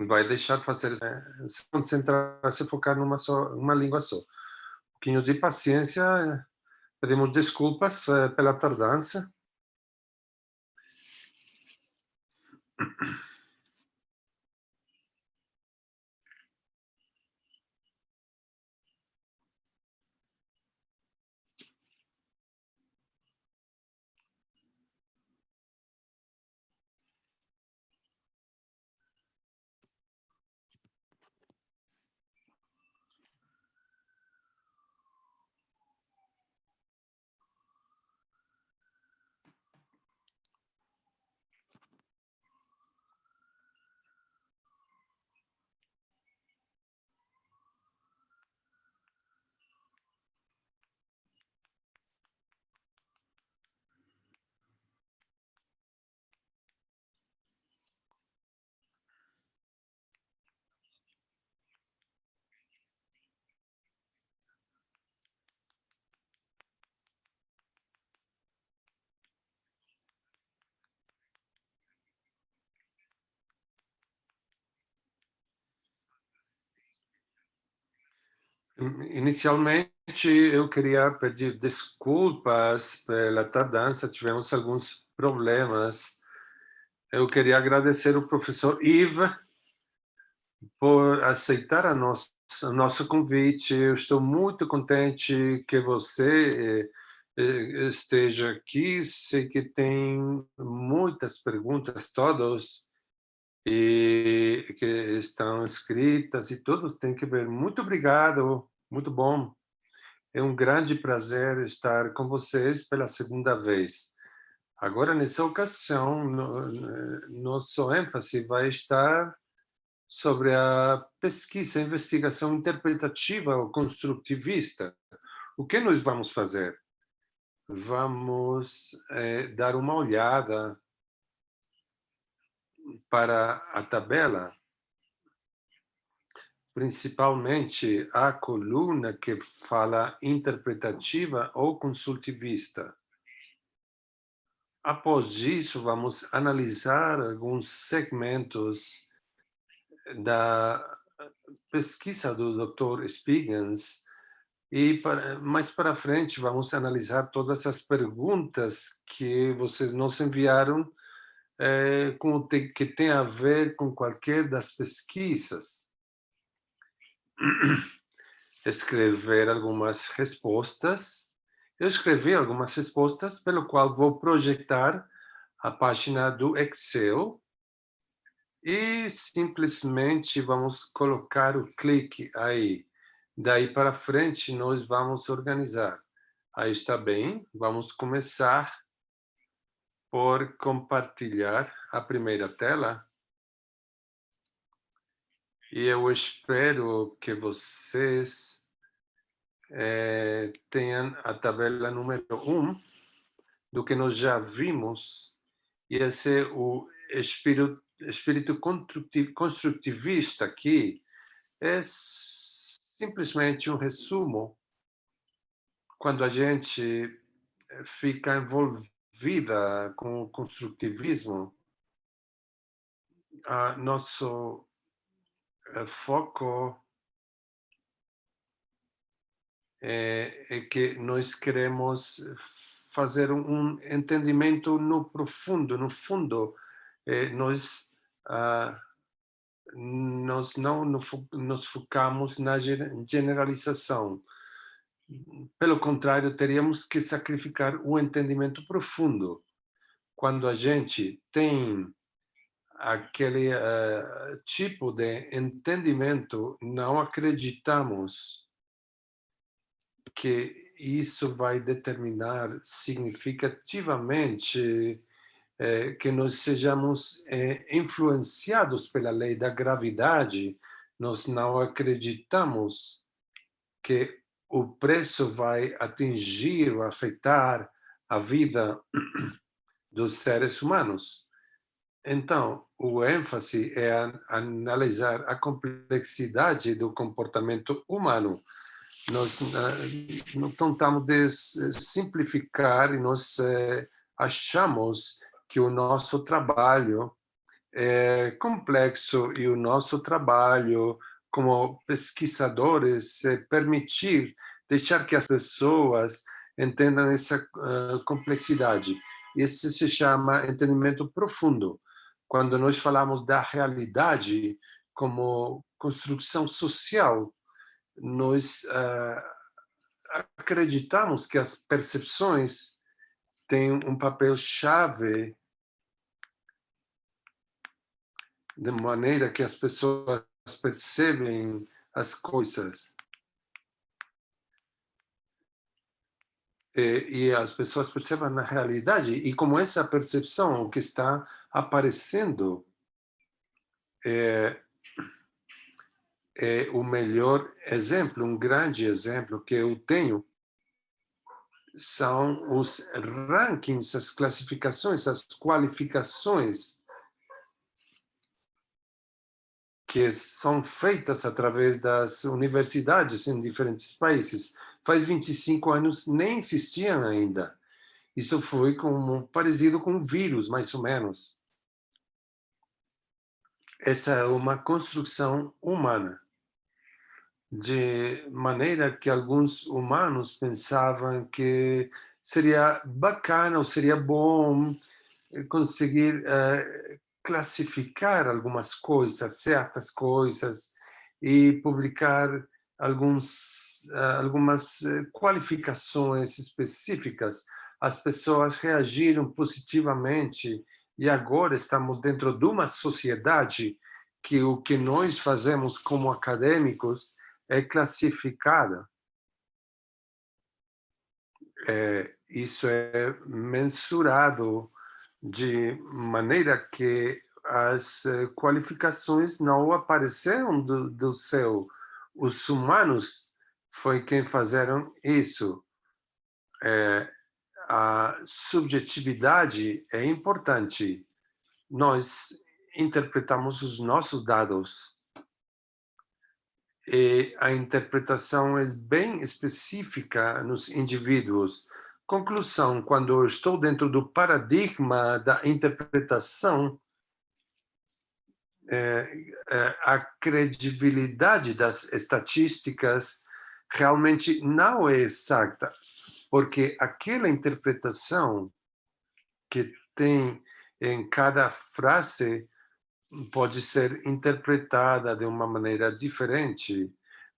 vai deixar de fazer, se concentrar, se focar uma língua só. Um pouquinho de paciência, pedimos desculpas pela tardança. Inicialmente, eu queria pedir desculpas pela tardança, tivemos alguns problemas. Eu queria agradecer o professor Yves por aceitar o nosso convite. Eu estou muito contente que você esteja aqui. Sei que tem muitas perguntas, todos, e que estão escritas e todos têm que ver. Muito obrigado, muito bom. É um grande prazer estar com vocês pela segunda vez. Agora, nessa ocasião, nosso ênfase vai estar sobre a pesquisa, investigação interpretativa ou construtivista. O que nós vamos fazer? Vamos dar uma olhada para a tabela, principalmente a coluna que fala interpretativa ou consultivista. Após isso, vamos analisar alguns segmentos da pesquisa do Dr. Spigens e mais para frente vamos analisar todas as perguntas que vocês nos enviaram que tem a ver com qualquer das pesquisas. Escrever algumas respostas. Eu escrevi algumas respostas, pelo qual vou projetar a página do Excel e simplesmente vamos colocar o clique aí. Daí para frente, nós vamos organizar. Aí está bem, vamos começar por compartilhar a primeira tela. E eu espero que vocês tenham a tabela número 1 do que nós já vimos, e esse é o espírito construtivista aqui. É simplesmente um resumo. Quando a gente fica envolvida com o construtivismo, nosso foco é que nós queremos fazer um entendimento no profundo, no fundo. Nós não nos focamos na generalização. Pelo contrário, teríamos que sacrificar o entendimento profundo. Quando a gente tem aquele tipo de entendimento, não acreditamos que isso vai determinar significativamente que nós sejamos influenciados pela lei da gravidade. Nós não acreditamos que o preço vai atingir ou afetar a vida dos seres humanos. Então, o ênfase é analisar a complexidade do comportamento humano. Nós não tentamos simplificar e nós achamos que o nosso trabalho é complexo e o nosso trabalho como pesquisadores é permitir, deixar que as pessoas entendam essa complexidade. Isso se chama entendimento profundo. Quando nós falamos da realidade como construção social, nós acreditamos que as percepções têm um papel chave de maneira que as pessoas percebem as coisas. E as pessoas percebem na realidade, e como essa percepção, o que está aparecendo, é, é o melhor exemplo, um grande exemplo que eu tenho, são os rankings, as classificações, as qualificações que são feitas através das universidades em diferentes países. Faz 25 anos nem existiam ainda. Isso foi como parecido com um vírus, mais ou menos. Essa é uma construção humana, de maneira que alguns humanos pensavam que seria bacana ou seria bom conseguir classificar algumas coisas, certas coisas, e publicar algumas qualificações específicas. As pessoas reagiram positivamente e agora estamos dentro de uma sociedade que o que nós fazemos como acadêmicos é classificada. Isso é mensurado de maneira que as qualificações não apareceram do céu. Os humanos foi quem fizeram isso. A subjetividade é importante. Nós interpretamos os nossos dados e a interpretação é bem específica nos indivíduos. Conclusão: quando eu estou dentro do paradigma da interpretação, a credibilidade das estatísticas realmente não é exata, porque aquela interpretação que tem em cada frase pode ser interpretada de uma maneira diferente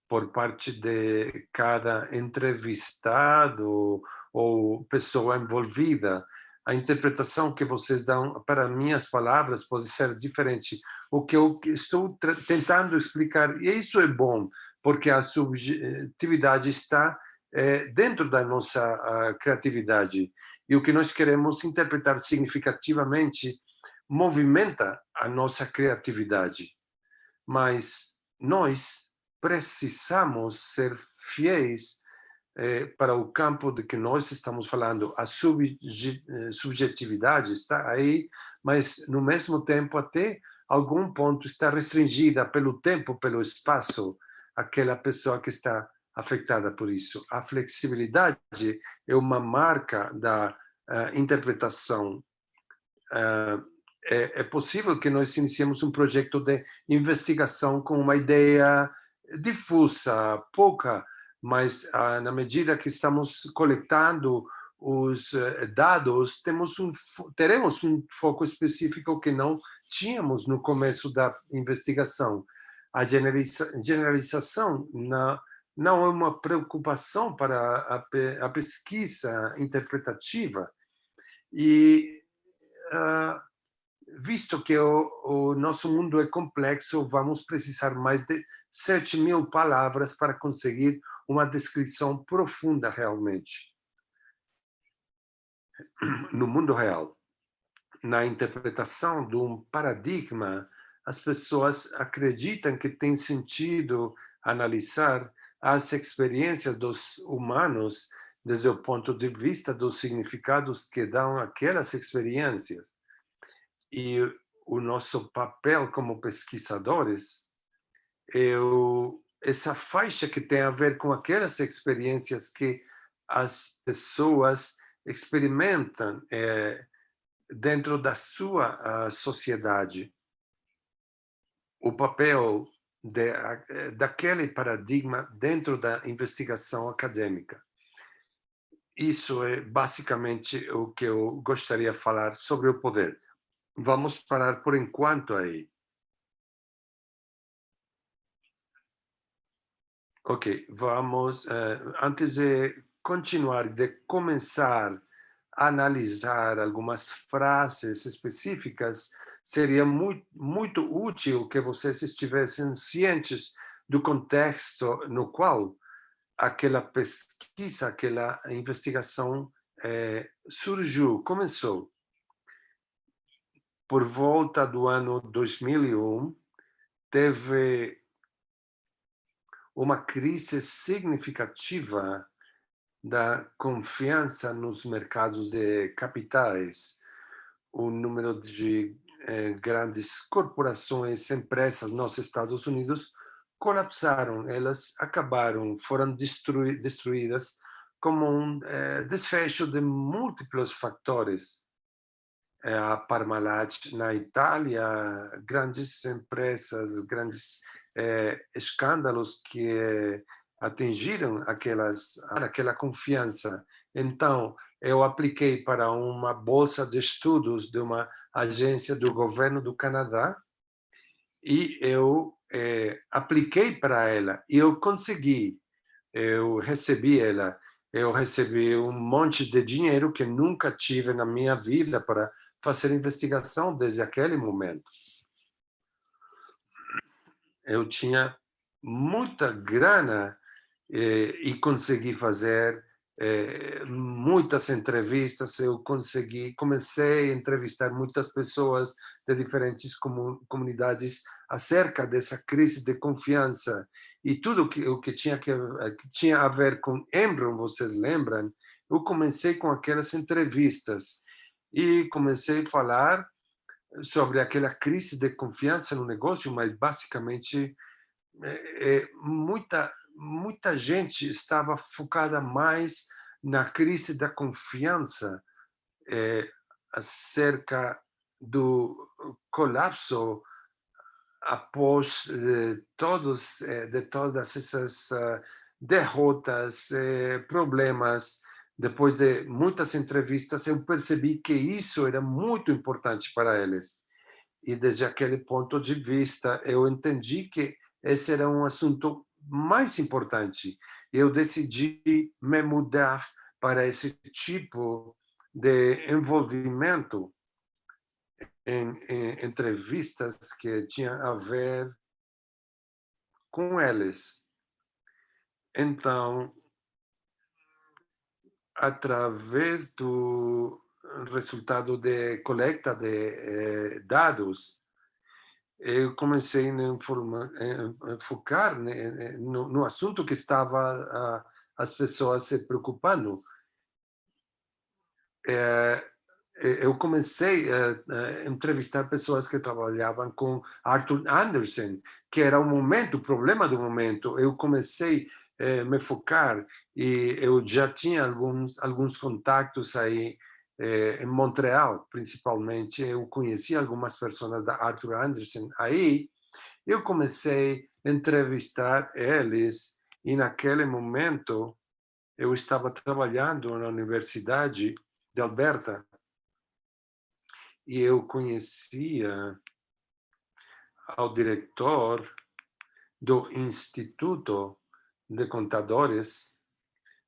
por parte de cada entrevistado ou pessoa envolvida. A interpretação que vocês dão para minhas palavras pode ser diferente. O que eu estou tentando explicar, e isso é bom, porque a subjetividade está dentro da nossa criatividade. E o que nós queremos interpretar significativamente movimenta a nossa criatividade. Mas nós precisamos ser fiéis para o campo de que nós estamos falando. A subjetividade está aí, mas no mesmo tempo até algum ponto está restringida pelo tempo, pelo espaço, aquela pessoa que está afetada por isso. A flexibilidade é uma marca da interpretação. É possível que nós iniciemos um projeto de investigação com uma ideia difusa, pouca, mas na medida que estamos coletando os dados, teremos um foco específico que não tínhamos no começo da investigação. A generalização não é uma preocupação para a pesquisa interpretativa. E visto que o nosso mundo é complexo, vamos precisar mais de 7.000 palavras para conseguir uma descrição profunda realmente. No mundo real, na interpretação de um paradigma, as pessoas acreditam que tem sentido analisar as experiências dos humanos desde o ponto de vista dos significados que dão aquelas experiências. E o nosso papel como pesquisadores é essa faixa que tem a ver com aquelas experiências que as pessoas experimentam dentro da sua sociedade. o papel daquele paradigma dentro da investigação acadêmica. Isso é basicamente o que eu gostaria de falar sobre o poder. Vamos parar por enquanto aí. Ok, vamos, antes de continuar, de começar a analisar algumas frases específicas, seria muito útil que vocês estivessem cientes do contexto no qual aquela pesquisa, aquela investigação surgiu, começou. Por volta do ano 2001, teve uma crise significativa da confiança nos mercados de capitais. O número de grandes corporações, empresas nos Estados Unidos colapsaram, elas acabaram, foram destruídas como um desfecho de múltiplos fatores. A Parmalat na Itália, grandes empresas, grandes escândalos que atingiram aquela confiança. Então, eu apliquei para uma bolsa de estudos de uma agência do governo do Canadá e eu apliquei para ela e eu consegui, eu recebi um monte de dinheiro que nunca tive na minha vida para fazer investigação desde aquele momento. Eu tinha muita grana e consegui fazer muitas entrevistas. Eu comecei a entrevistar muitas pessoas de diferentes comunidades acerca dessa crise de confiança e tudo o que tinha a ver com Enron, vocês lembram? Eu comecei com aquelas entrevistas e comecei a falar sobre aquela crise de confiança no negócio, mas basicamente muita gente estava focada mais na crise da confiança acerca do colapso após de todas essas derrotas, problemas. Depois de muitas entrevistas, eu percebi que isso era muito importante para eles. E desde aquele ponto de vista, eu entendi que esse era um assunto mais importante. Eu decidi me mudar para esse tipo de envolvimento em entrevistas que tinha a ver com eles. Então, através do resultado de coleta de dados, eu comecei a focar no assunto que estava as pessoas se preocupando. Eu comecei a entrevistar pessoas que trabalhavam com Arthur Andersen, que era o problema do momento. Eu comecei a me focar e eu já tinha alguns contatos aí em Montreal, principalmente. Eu conheci algumas pessoas da Arthur Andersen. Aí eu comecei a entrevistar eles e naquele momento eu estava trabalhando na Universidade de Alberta e eu conhecia ao diretor do Instituto de Contadores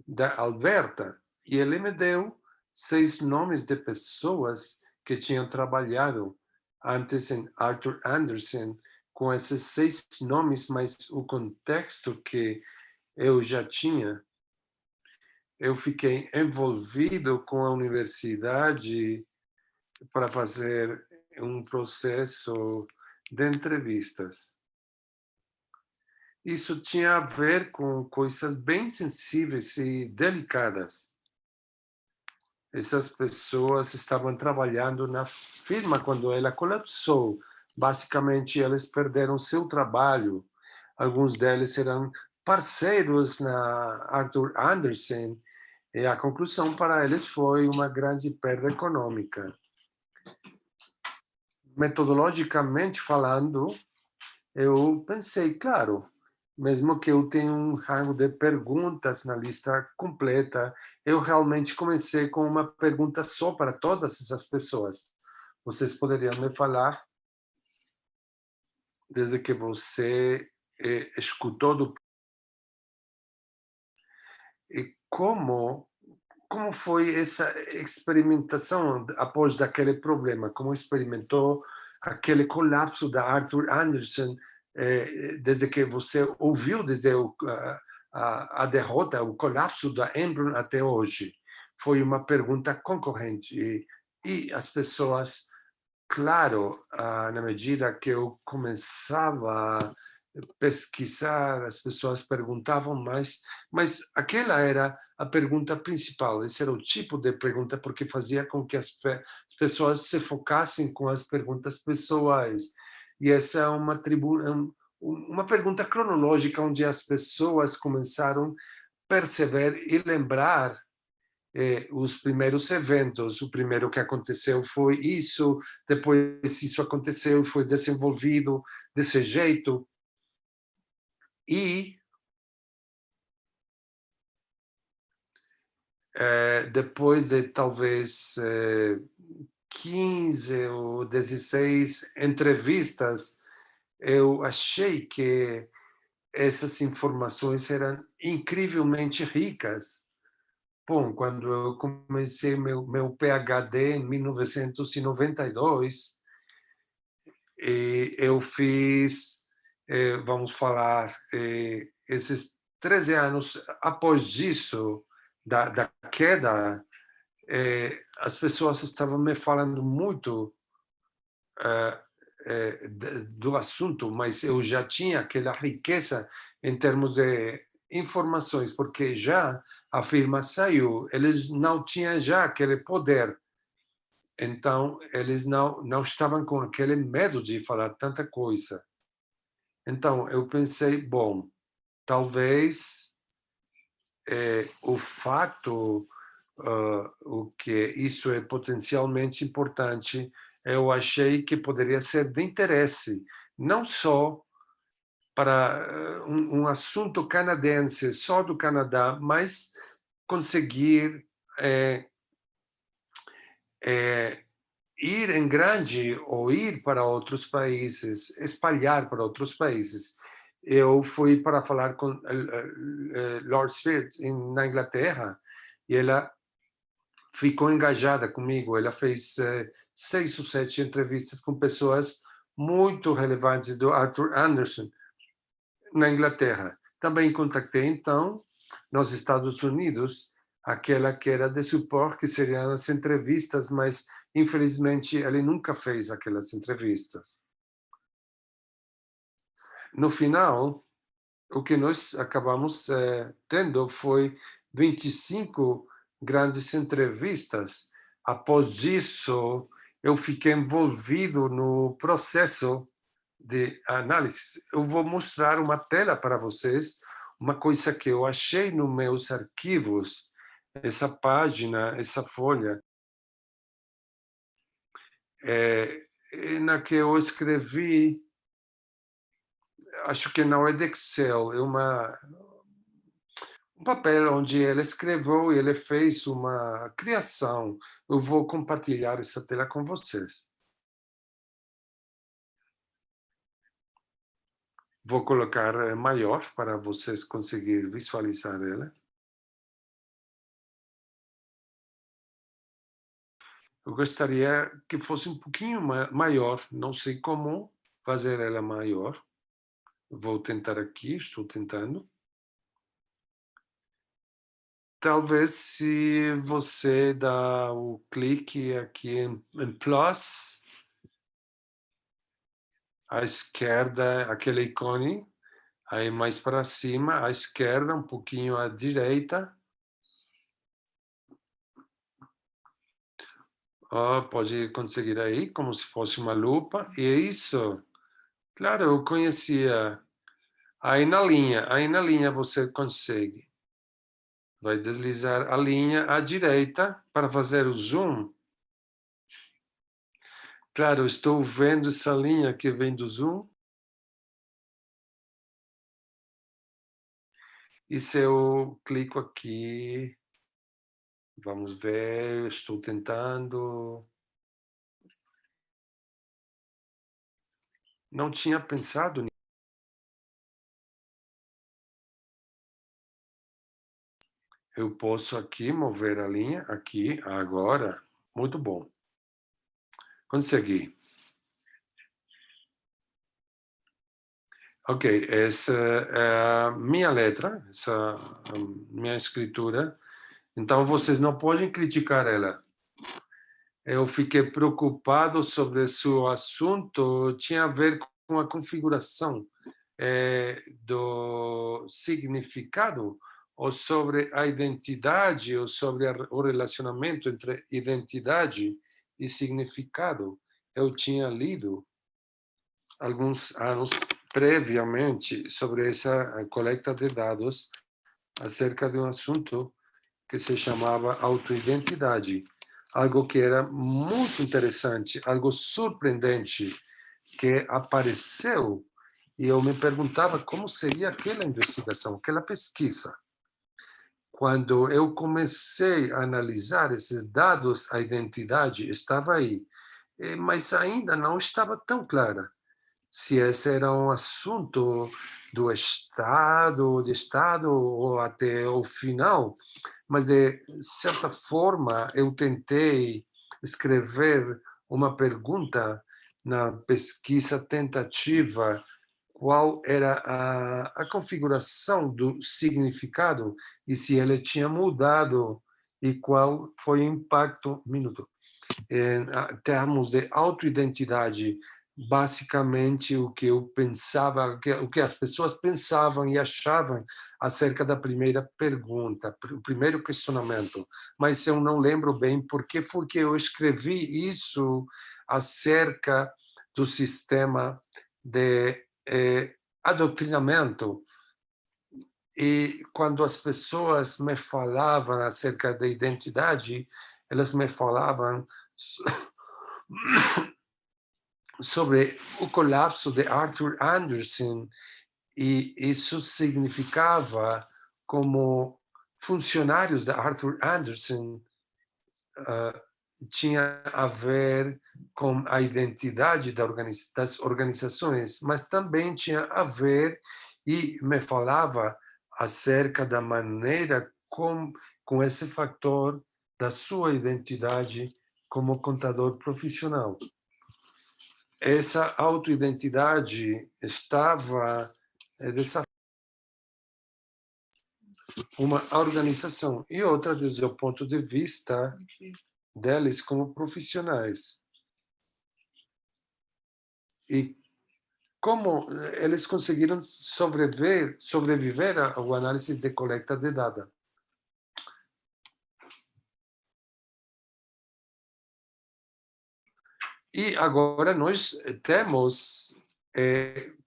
da Alberta e ele me deu 6 nomes de pessoas que tinham trabalhado antes em Arthur Andersen, com esses 6 nomes, mas o contexto que eu já tinha. Eu fiquei envolvido com a universidade para fazer um processo de entrevistas. Isso tinha a ver com coisas bem sensíveis e delicadas. Essas pessoas estavam trabalhando na firma quando ela colapsou. Basicamente, eles perderam seu trabalho. Alguns deles eram parceiros na Arthur Andersen e a conclusão para eles foi uma grande perda econômica. Metodologicamente falando, eu pensei, claro, mesmo que eu tenha um rango de perguntas na lista completa, eu realmente comecei com uma pergunta só para todas essas pessoas. Vocês poderiam me falar, desde que você escutou do e como foi essa experimentação após daquele problema? Como experimentou aquele colapso da Arthur Andersen, desde que você ouviu desde a derrota, o colapso da Embraer até hoje? Foi uma pergunta concorrente e as pessoas, claro, na medida que eu começava a pesquisar, as pessoas perguntavam mais, mas aquela era a pergunta principal, esse era o tipo de pergunta porque fazia com que as pessoas se focassem com as perguntas pessoais. E essa é uma pergunta cronológica onde as pessoas começaram a perceber e lembrar os primeiros eventos. O primeiro que aconteceu foi isso, depois isso aconteceu e foi desenvolvido desse jeito. E depois de talvez 15 ou 16 entrevistas, eu achei que essas informações eram incrivelmente ricas. Bom, quando eu comecei meu PhD em 1992, eu fiz, vamos falar, esses 13 anos após disso, da queda, as pessoas estavam me falando muito do assunto, mas eu já tinha aquela riqueza em termos de informações, porque já a firma saiu, eles não tinham já aquele poder, então eles não estavam com aquele medo de falar tanta coisa. Então eu pensei, bom, talvez o fato o que isso é potencialmente importante, eu achei que poderia ser de interesse, não só para um assunto canadense, só do Canadá, mas conseguir é, ir em grande ou ir para outros países, espalhar para outros países. Eu fui para falar com Lord Spirit na Inglaterra e ela ficou engajada comigo. Ela fez 6 ou 7 entrevistas com pessoas muito relevantes do Arthur Anderson na Inglaterra. Também contactei, então, nos Estados Unidos, aquela que era de suporte, que seriam as entrevistas, mas, infelizmente, ele nunca fez aquelas entrevistas. No final, o que nós acabamos tendo foi 25 grandes entrevistas. Após isso, eu fiquei envolvido no processo de análise. Eu vou mostrar uma tela para vocês, uma coisa que eu achei nos meus arquivos, essa página, essa folha, na que eu escrevi, acho que não é de Excel, é um papel onde ele escreveu e ele fez uma criação. Eu vou compartilhar essa tela com vocês. Vou colocar maior para vocês conseguirem visualizar ela. Eu gostaria que fosse um pouquinho maior, não sei como fazer ela maior. Vou tentar aqui, estou tentando. Talvez se você dá o clique aqui em plus, à esquerda, aquele ícone, aí mais para cima, à esquerda, um pouquinho à direita. Oh, pode conseguir aí, como se fosse uma lupa. E é isso. Claro, eu conhecia. Aí na linha você consegue. Vai deslizar a linha à direita para fazer o zoom. Claro, estou vendo essa linha que vem do zoom. E se eu clico aqui, vamos ver, estou tentando. Não tinha pensado nisso. Eu posso aqui mover a linha, aqui, agora. Muito bom. Consegui. Ok, essa é a minha letra, essa é a minha escritura. Então, vocês não podem criticar ela. Eu fiquei preocupado sobre se o assunto tinha a ver com a configuração do significado, ou sobre a identidade, ou sobre o relacionamento entre identidade e significado. Eu tinha lido alguns anos previamente sobre essa coleta de dados acerca de um assunto que se chamava autoidentidade, algo que era muito interessante, algo surpreendente que apareceu, e eu me perguntava como seria aquela investigação, aquela pesquisa. Quando eu comecei a analisar esses dados, a identidade estava aí, mas ainda não estava tão clara se esse era um assunto do Estado ou até o final, mas de certa forma eu tentei escrever uma pergunta na pesquisa tentativa, qual era a configuração do significado e se ele tinha mudado e qual foi o impacto, minuto, em termos de autoidentidade. Basicamente o que eu pensava, o que as pessoas pensavam e achavam acerca da primeira pergunta, o primeiro questionamento, mas eu não lembro bem porque eu escrevi isso acerca do sistema de adoctrinamento. E quando as pessoas me falavam acerca da identidade, elas me falavam sobre o colapso de Arthur Andersen, e isso significava como funcionários da Arthur Andersen tinha a ver com a identidade das organizações, mas também tinha a ver, e me falava acerca da maneira com esse fator da sua identidade como contador profissional. Essa autoidentidade estava dessa uma organização, e outra desde o ponto de vista deles como profissionais. E como eles conseguiram sobreviver ao análise de coleta de dados. E agora nós temos,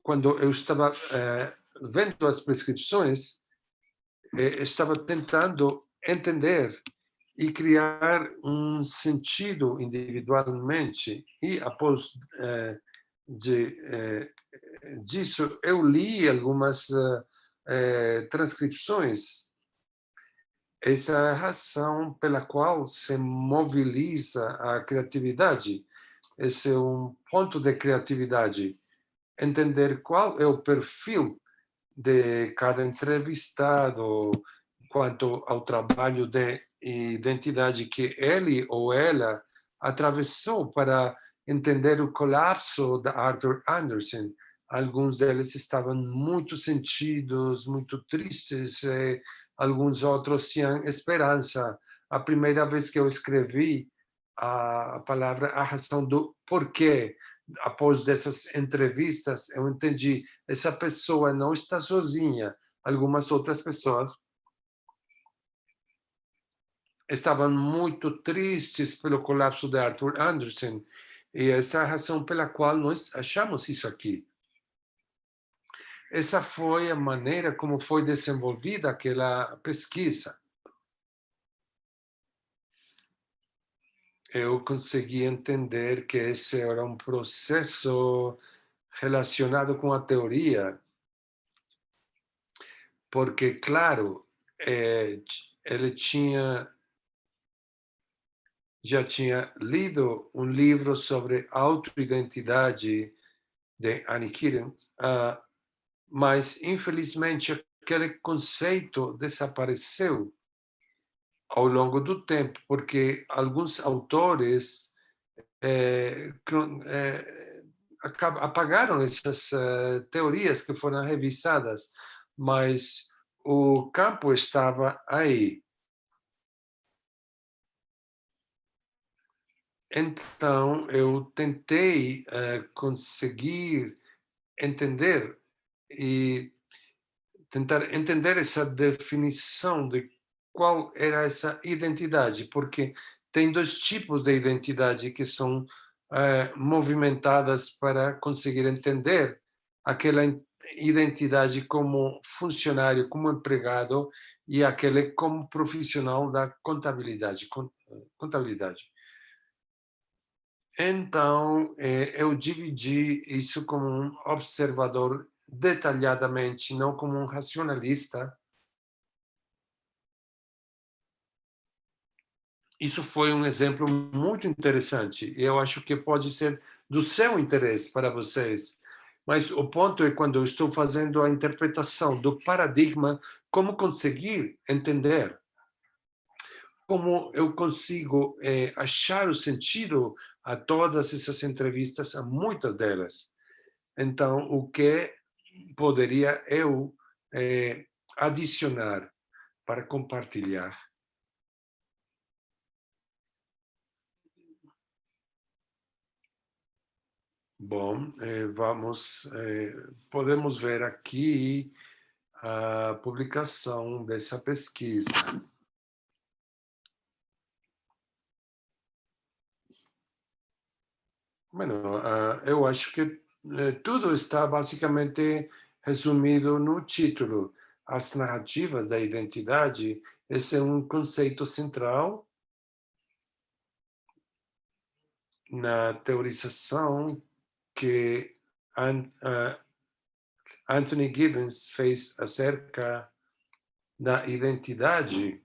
quando eu estava vendo as prescrições, estava tentando entender e criar um sentido individualmente. E após disso, eu li algumas transcrições. Essa é a razão pela qual se mobiliza a criatividade. Esse é um ponto de criatividade. Entender qual é o perfil de cada entrevistado quanto ao trabalho de identidade que ele ou ela atravessou para entender o colapso da Arthur Andersen. Alguns deles estavam muito sentidos, muito tristes, e alguns outros tinham esperança. A primeira vez que eu escrevi a palavra, a razão do porquê, após dessas entrevistas, eu entendi, essa pessoa não está sozinha. Algumas outras pessoas estavam muito tristes pelo colapso de Arthur Andersen, e essa é a razão pela qual nós achamos isso aqui. Essa foi a maneira como foi desenvolvida aquela pesquisa. Eu consegui entender que esse era um processo relacionado com a teoria, porque, claro, ele já tinha lido um livro sobre autoidentidade de Annie Keating, mas, infelizmente, aquele conceito desapareceu ao longo do tempo, porque alguns autores apagaram essas teorias que foram revisadas, mas o campo estava aí. Então, eu tentei conseguir entender e tentar entender essa definição de qual era essa identidade, porque tem dois tipos de identidade que são movimentadas para conseguir entender aquela identidade como funcionário, como empregado e aquele como profissional da contabilidade. Então, eu dividi isso como um observador detalhadamente, não como um racionalista. Isso foi um exemplo muito interessante e eu acho que pode ser do seu interesse para vocês. Mas o ponto é quando eu estou fazendo a interpretação do paradigma, como conseguir entender, como eu consigo achar o sentido a todas essas entrevistas, a muitas delas. Então, o que poderia eu adicionar para compartilhar? Bom, podemos ver aqui a publicação dessa pesquisa. Bueno, eu acho que tudo está basicamente resumido no título. As narrativas da identidade, esse é um conceito central na teorização que Anthony Giddens fez acerca da identidade.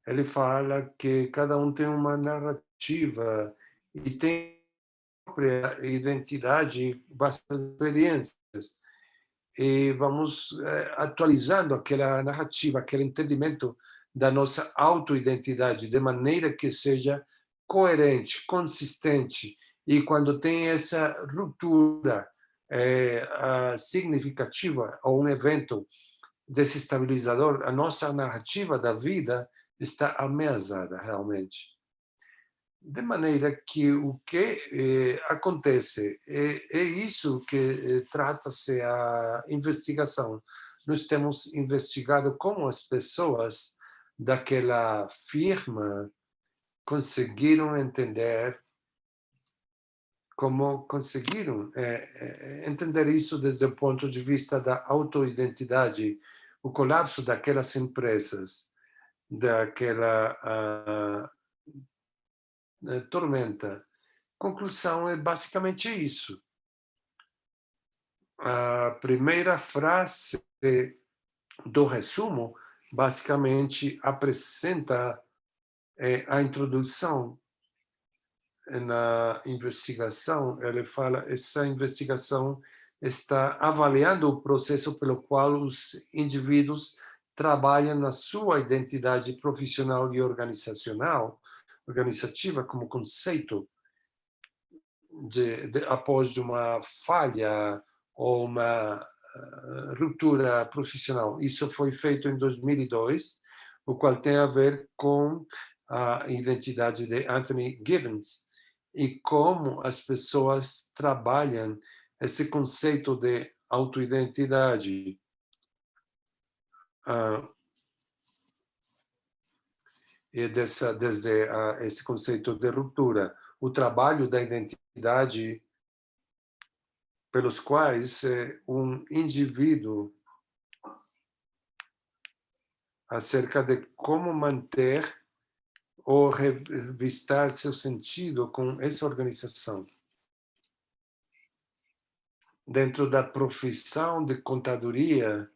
Ele fala que cada um tem uma narrativa e tem a própria identidade, bastante experiências. E vamos atualizando aquela narrativa, aquele entendimento da nossa autoidentidade, de maneira que seja coerente, consistente. E quando tem essa ruptura significativa ou um evento desestabilizador, a nossa narrativa da vida está ameaçada realmente. De maneira que o que acontece é isso que trata-se a investigação. Nós temos investigado como as pessoas daquela firma conseguiram entender, como conseguiram entender isso desde o ponto de vista da autoidentidade, o colapso daquelas empresas, daquela tormenta. Conclusão é basicamente isso. A primeira frase do resumo basicamente apresenta a introdução na investigação. Ele fala essa investigação está avaliando o processo pelo qual os indivíduos trabalham na sua identidade profissional e organizativa como conceito após de uma falha ou uma ruptura profissional. Isso foi feito em 2002, o qual tem a ver com a identidade de Anthony Giddens e como as pessoas trabalham esse conceito de autoidentidade. E desde esse conceito de ruptura, o trabalho da identidade pelos quais um indivíduo acerca de como manter ou revistar seu sentido com essa organização. Dentro da profissão de contadoria,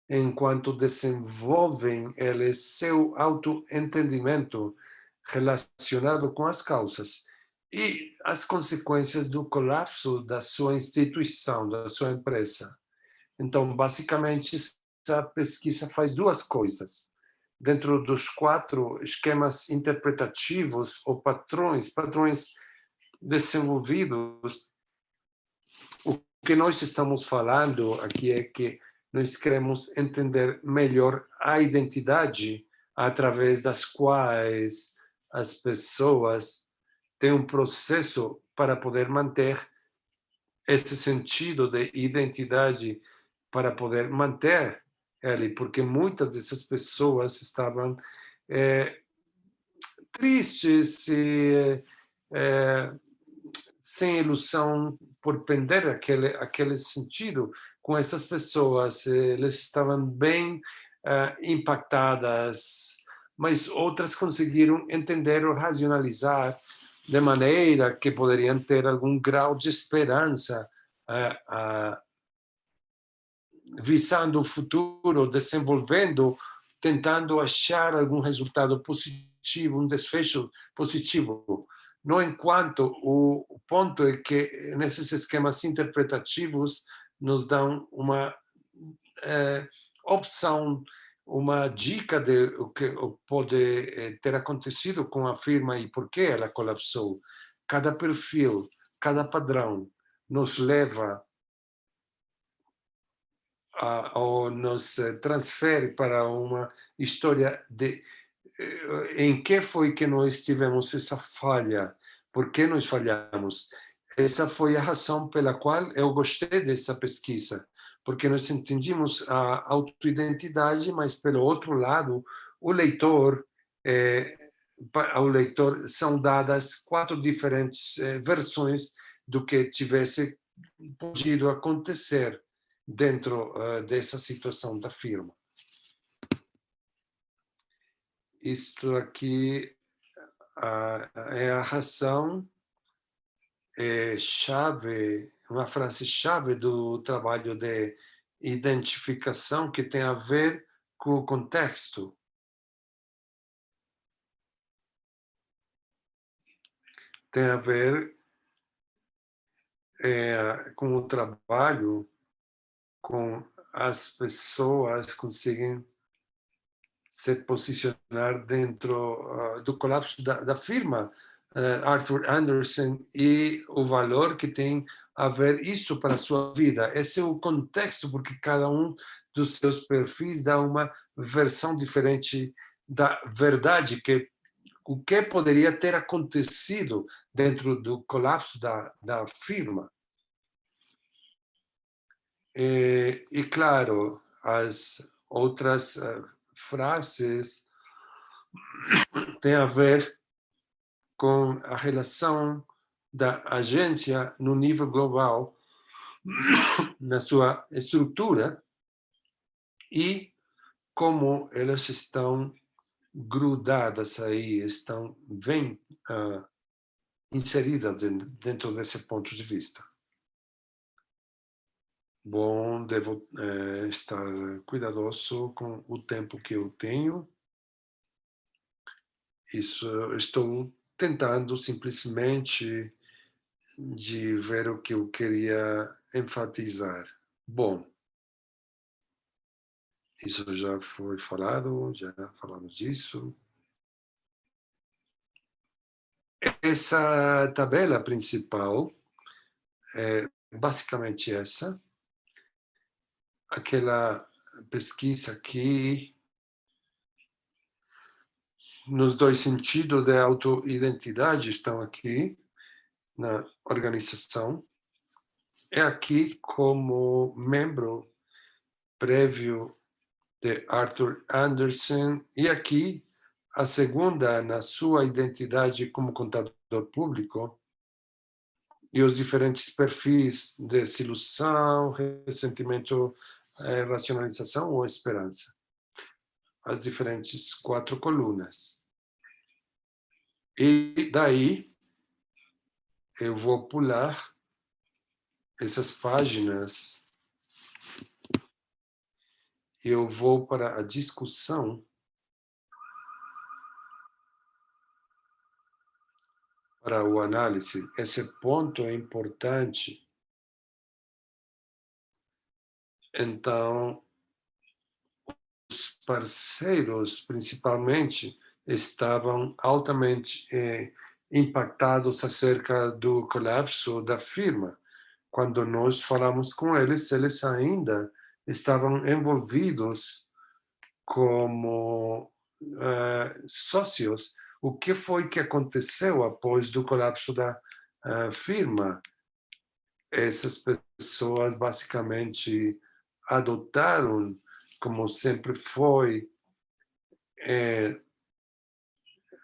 enquanto desenvolvem eles seu autoentendimento relacionado com as causas e as consequências do colapso da sua instituição, da sua empresa. Então, basicamente, essa pesquisa faz duas coisas. Dentro dos 4 esquemas interpretativos ou padrões desenvolvidos, o que nós estamos falando aqui é que nós queremos entender melhor a identidade através das quais as pessoas têm um processo para poder manter esse sentido de identidade, para poder manter ele, porque muitas dessas pessoas estavam tristes e sem ilusão por perder aquele sentido com essas pessoas. Elas estavam bem impactadas, mas outras conseguiram entender ou racionalizar de maneira que poderiam ter algum grau de esperança, visando o futuro, desenvolvendo, tentando achar algum resultado positivo, um desfecho positivo. No enquanto, o ponto é que nesses esquemas interpretativos nos dão uma opção, uma dica de o que pode ter acontecido com a firma e por que ela colapsou. Cada perfil, cada padrão nos leva ou nos transfere para uma história de em que foi que nós tivemos essa falha, por que nós falhamos. Essa foi a razão pela qual eu gostei dessa pesquisa, porque nós entendimos a autoidentidade, mas pelo outro lado, o leitor, ao leitor são dadas 4 diferentes versões do que tivesse podido acontecer dentro dessa situação da firma. Isto aqui é a razão chave, uma frase-chave do trabalho de identificação que tem a ver com o contexto. Tem a ver com o trabalho, com as pessoas conseguem se posicionar dentro do colapso da firma Arthur Andersen e o valor que tem a ver isso para a sua vida. Esse é o contexto, porque cada um dos seus perfis dá uma versão diferente da verdade, que o que poderia ter acontecido dentro do colapso da firma. E claro, as outras frases têm a ver com a relação da agência no nível global, na sua estrutura, e como elas estão grudadas aí, estão bem inseridas dentro desse ponto de vista. Bom, devo estar cuidadoso com o tempo que eu tenho. Isso, estou tentando simplesmente de ver o que eu queria enfatizar. Bom, isso já foi falado, já falamos disso. Essa tabela principal é basicamente essa. Aquela pesquisa aqui, nos 2 sentidos de autoidentidade estão aqui na organização. É aqui como membro prévio de Arthur Andersen, e aqui a segunda na sua identidade como contador público, e os diferentes perfis de desilusão, ressentimento, racionalização ou esperança. As diferentes 4 colunas. E daí eu vou pular essas páginas eu vou para a discussão, para o análise. Esse ponto é importante. Então, os parceiros, principalmente, estavam altamente impactados acerca do colapso da firma. Quando nós falamos com eles, eles ainda estavam envolvidos como sócios. O que foi que aconteceu após do colapso da firma? Essas pessoas basicamente adotaram, como sempre foi,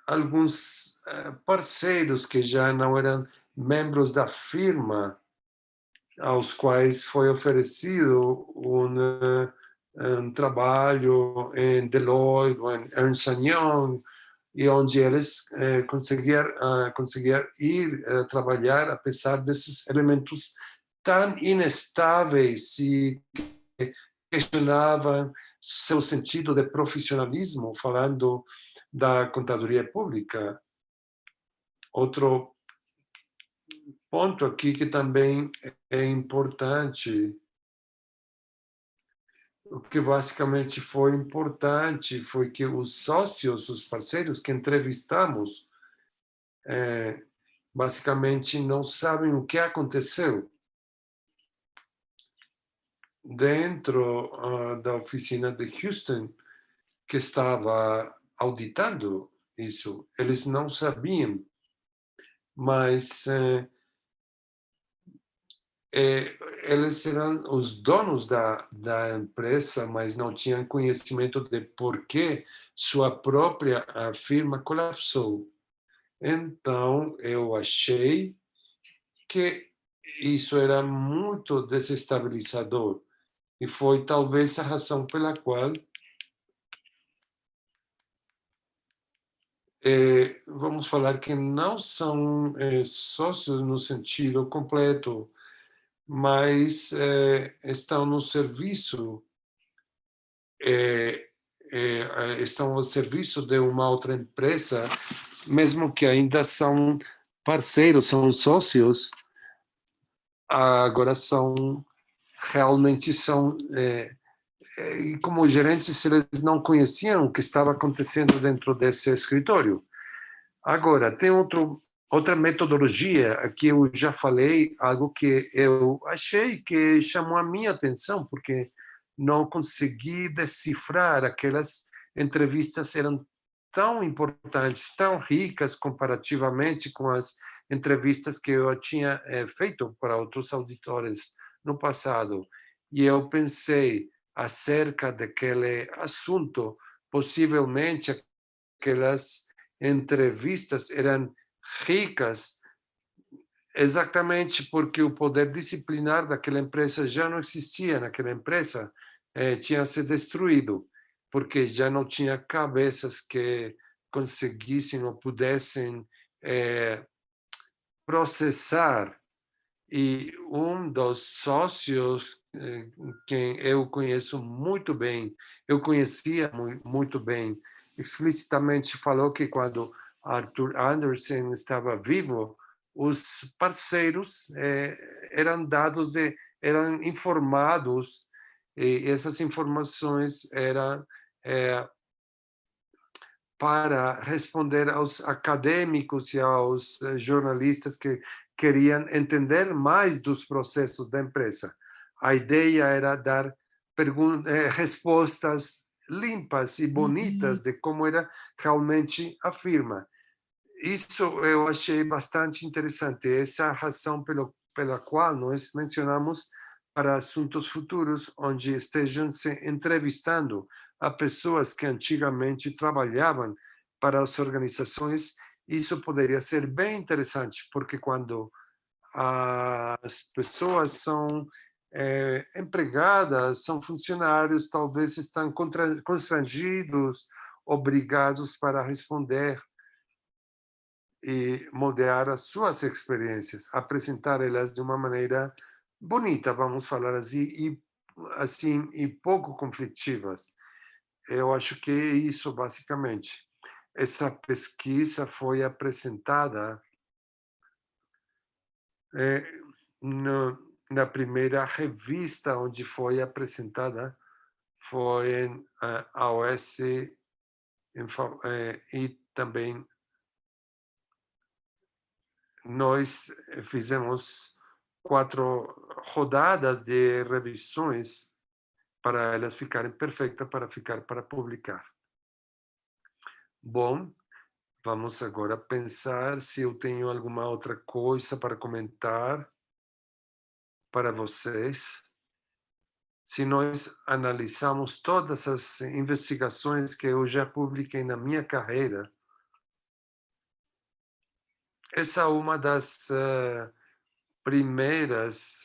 alguns parceiros que já não eram membros da firma, aos quais foi oferecido um trabalho em Deloitte ou em Ernst Young, e onde eles conseguiam ir trabalhar apesar desses elementos tão inestáveis e questionavam seu sentido de profissionalismo, falando da contadoria pública. Outro ponto aqui que também é importante, o que basicamente foi importante foi que os sócios, os parceiros que entrevistamos, basicamente não sabem o que aconteceu dentro da oficina de Houston, que estava auditando isso. Eles não sabiam, mas eles eram os donos da empresa, mas não tinham conhecimento de por que sua própria firma colapsou. Então, eu achei que isso era muito desestabilizador. E foi talvez a razão pela qual vamos falar que não são sócios no sentido completo, mas estão no serviço, estão ao serviço de uma outra empresa, mesmo que ainda são parceiros, são sócios, agora realmente são, e como gerentes, eles não conheciam o que estava acontecendo dentro desse escritório. Agora, tem outra metodologia, aqui eu já falei, algo que eu achei que chamou a minha atenção, porque não consegui decifrar aquelas entrevistas, eram tão importantes, tão ricas comparativamente com as entrevistas que eu tinha feito para outros auditores no passado. E eu pensei acerca daquele assunto, possivelmente aquelas entrevistas eram ricas exatamente porque o poder disciplinar daquela empresa já não existia naquela empresa, tinha se destruído, porque já não tinha cabeças que conseguissem ou pudessem processar. E um dos sócios, quem eu conheço muito bem, eu conhecia muito bem, explicitamente falou que quando Arthur Andersen estava vivo, os parceiros eram informados, e essas informações eram para responder aos acadêmicos e aos jornalistas que queriam entender mais dos processos da empresa. A ideia era dar respostas limpas e bonitas de como era realmente a firma. Isso eu achei bastante interessante. Essa é a razão pela qual nós mencionamos para assuntos futuros, onde estejam se entrevistando a pessoas que antigamente trabalhavam para as organizações. Isso poderia ser bem interessante, porque quando as pessoas são empregadas, são funcionários, talvez estão constrangidos, obrigados para responder e moldear as suas experiências, apresentar elas de uma maneira bonita, vamos falar assim, e assim, e pouco conflitivas. Eu acho que é isso, basicamente. Essa pesquisa foi apresentada eh, na primeira revista onde foi apresentada, foi em AOS e também nós fizemos 4 rodadas de revisões para elas ficarem perfeitas para ficar para publicar. Bom, vamos agora pensar se eu tenho alguma outra coisa para comentar para vocês. Se nós analisarmos todas as investigações que eu já publiquei na minha carreira, essa é uma das primeiras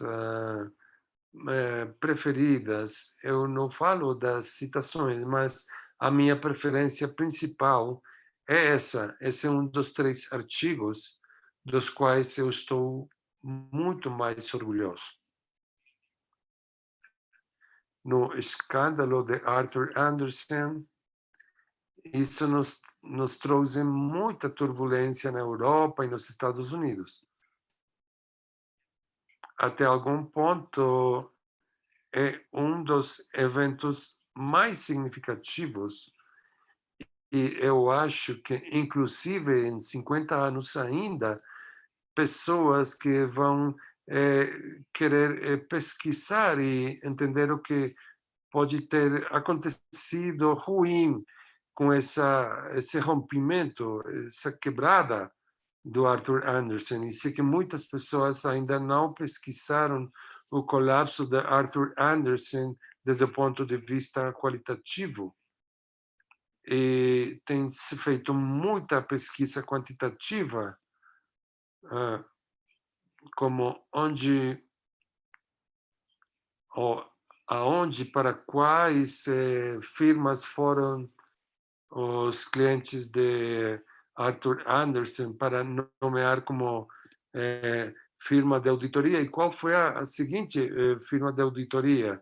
preferidas. Eu não falo das citações, mas a minha preferência principal é essa. Esse é um dos 3 artigos dos quais eu estou muito mais orgulhoso. No escândalo de Arthur Andersen, isso nos trouxe muita turbulência na Europa e nos Estados Unidos. Até algum ponto, é um dos eventos mais significativos e eu acho que, inclusive, em 50 anos ainda, pessoas que vão querer pesquisar e entender o que pode ter acontecido ruim com esse rompimento, essa quebrada do Arthur Andersen. E sei que muitas pessoas ainda não pesquisaram o colapso de Arthur Andersen desde o ponto de vista qualitativo. E tem se feito muita pesquisa quantitativa, como onde ou aonde, para quais firmas foram os clientes de Arthur Andersen para nomear como firma de auditoria e qual foi a seguinte firma de auditoria.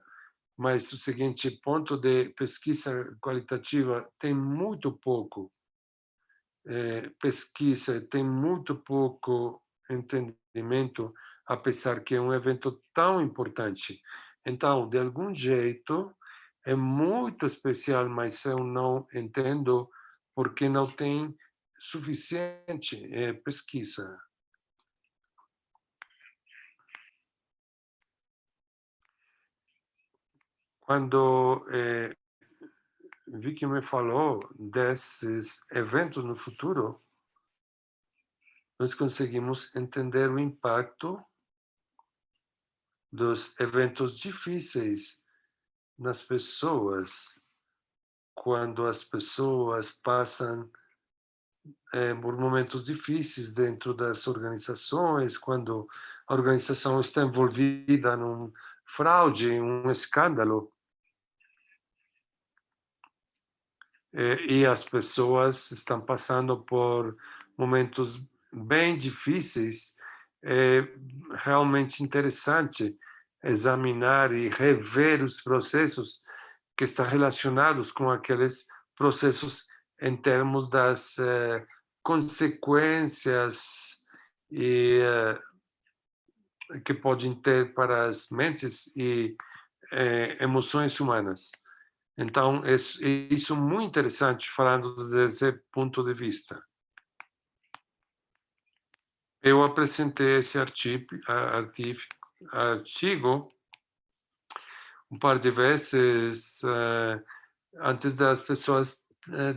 Mas o seguinte ponto de pesquisa qualitativa tem muito pouco pesquisa, tem muito pouco entendimento, apesar que é um evento tão importante. Então, de algum jeito, é muito especial, mas eu não entendo porque não tem suficiente pesquisa. Quando Vicky me falou desses eventos no futuro, nós conseguimos entender o impacto dos eventos difíceis nas pessoas, quando as pessoas passam por momentos difíceis dentro das organizações, quando a organização está envolvida num fraude, um escândalo, e as pessoas estão passando por momentos bem difíceis, é realmente interessante examinar e rever os processos que estão relacionados com aqueles processos em termos das consequências e, que podem ter para as mentes e emoções humanas. Então, é isso muito interessante falando desse ponto de vista. Eu apresentei esse artigo um par de vezes antes das pessoas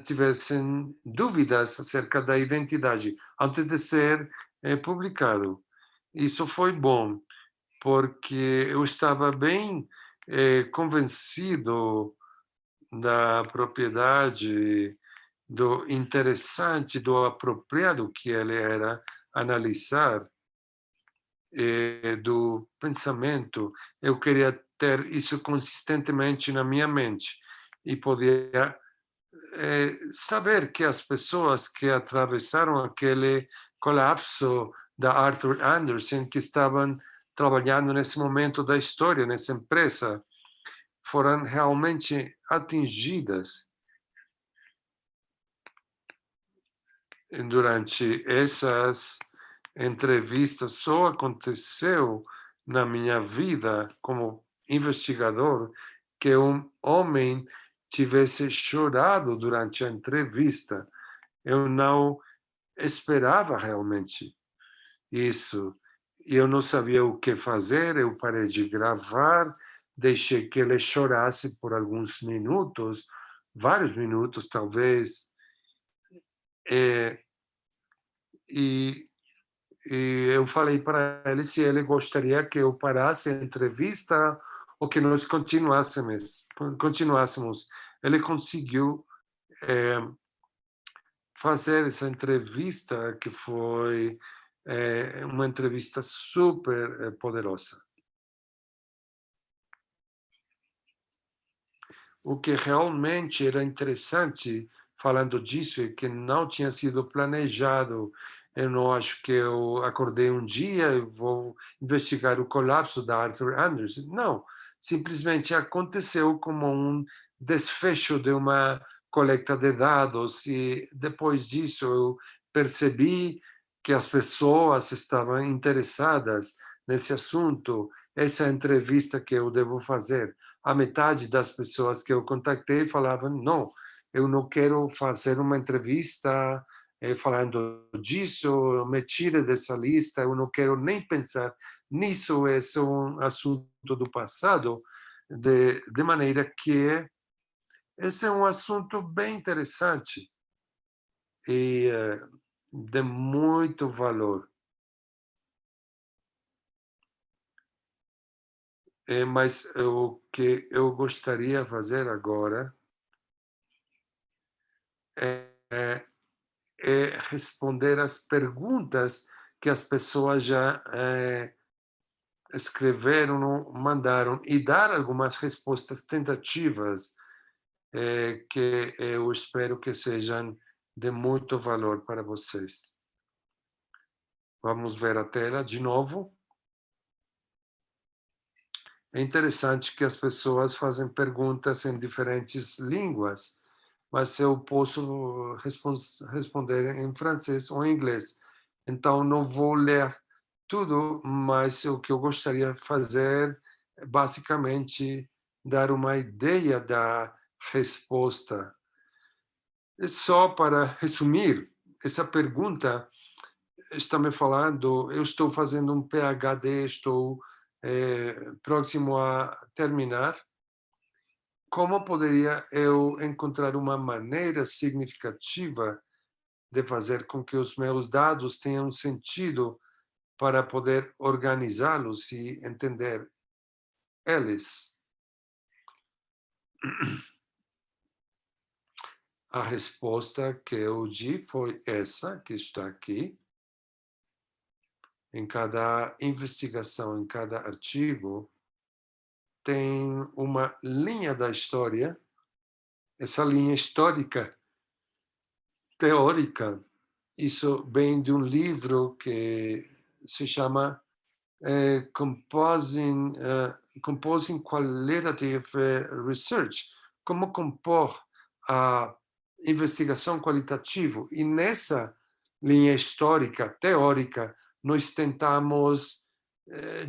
tivessem dúvidas acerca da identidade, antes de ser publicado. Isso foi bom, porque eu estava bem convencido da propriedade, do interessante, do apropriado que ele era analisar, do pensamento. Eu queria ter isso consistentemente na minha mente e poder saber que as pessoas que atravessaram aquele colapso da Arthur Andersen, que estavam trabalhando nesse momento da história, nessa empresa, foram realmente atingidas durante essas entrevistas. Só aconteceu na minha vida como investigador que um homem tivesse chorado durante a entrevista. Eu não esperava realmente isso. Eu não sabia o que fazer, eu parei de gravar, deixei que ele chorasse por alguns minutos, vários minutos talvez, eh, e eu falei para ele se ele gostaria que eu parasse a entrevista ou que nós continuássemos. Ele conseguiu, eh, fazer essa entrevista que foi, uma entrevista super, poderosa. O que realmente era interessante falando disso é que não tinha sido planejado. Eu não acho que eu acordei um dia e vou investigar o colapso da Arthur Andersen. Não, simplesmente aconteceu como um desfecho de uma coleta de dados e depois disso eu percebi que as pessoas estavam interessadas nesse assunto. Essa é a entrevista que eu devo fazer. A metade das pessoas que eu contactei falavam: não, eu não quero fazer uma entrevista falando disso, me tire dessa lista, eu não quero nem pensar nisso, esse é um assunto do passado, de maneira que esse é um assunto bem interessante e de muito valor. Mas o que eu gostaria de fazer agora é, é responder às perguntas que as pessoas já escreveram, mandaram e dar algumas respostas tentativas que eu espero que sejam de muito valor para vocês. Vamos ver a tela de novo. É interessante que as pessoas fazem perguntas em diferentes línguas, mas eu posso responder em francês ou em inglês. Então, não vou ler tudo, mas o que eu gostaria de fazer é basicamente dar uma ideia da resposta. E só para resumir, essa pergunta está me falando, eu estou fazendo um PhD, estou próximo a terminar. Como poderia eu encontrar uma maneira significativa de fazer com que os meus dados tenham sentido para poder organizá-los e entender eles? A resposta que eu di foi essa, que está aqui. Em cada investigação, em cada artigo, tem uma linha da história. Essa linha histórica, teórica, isso vem de um livro que se chama Composing Qualitative Research, como compor a investigação qualitativa. E nessa linha histórica, teórica, nós tentamos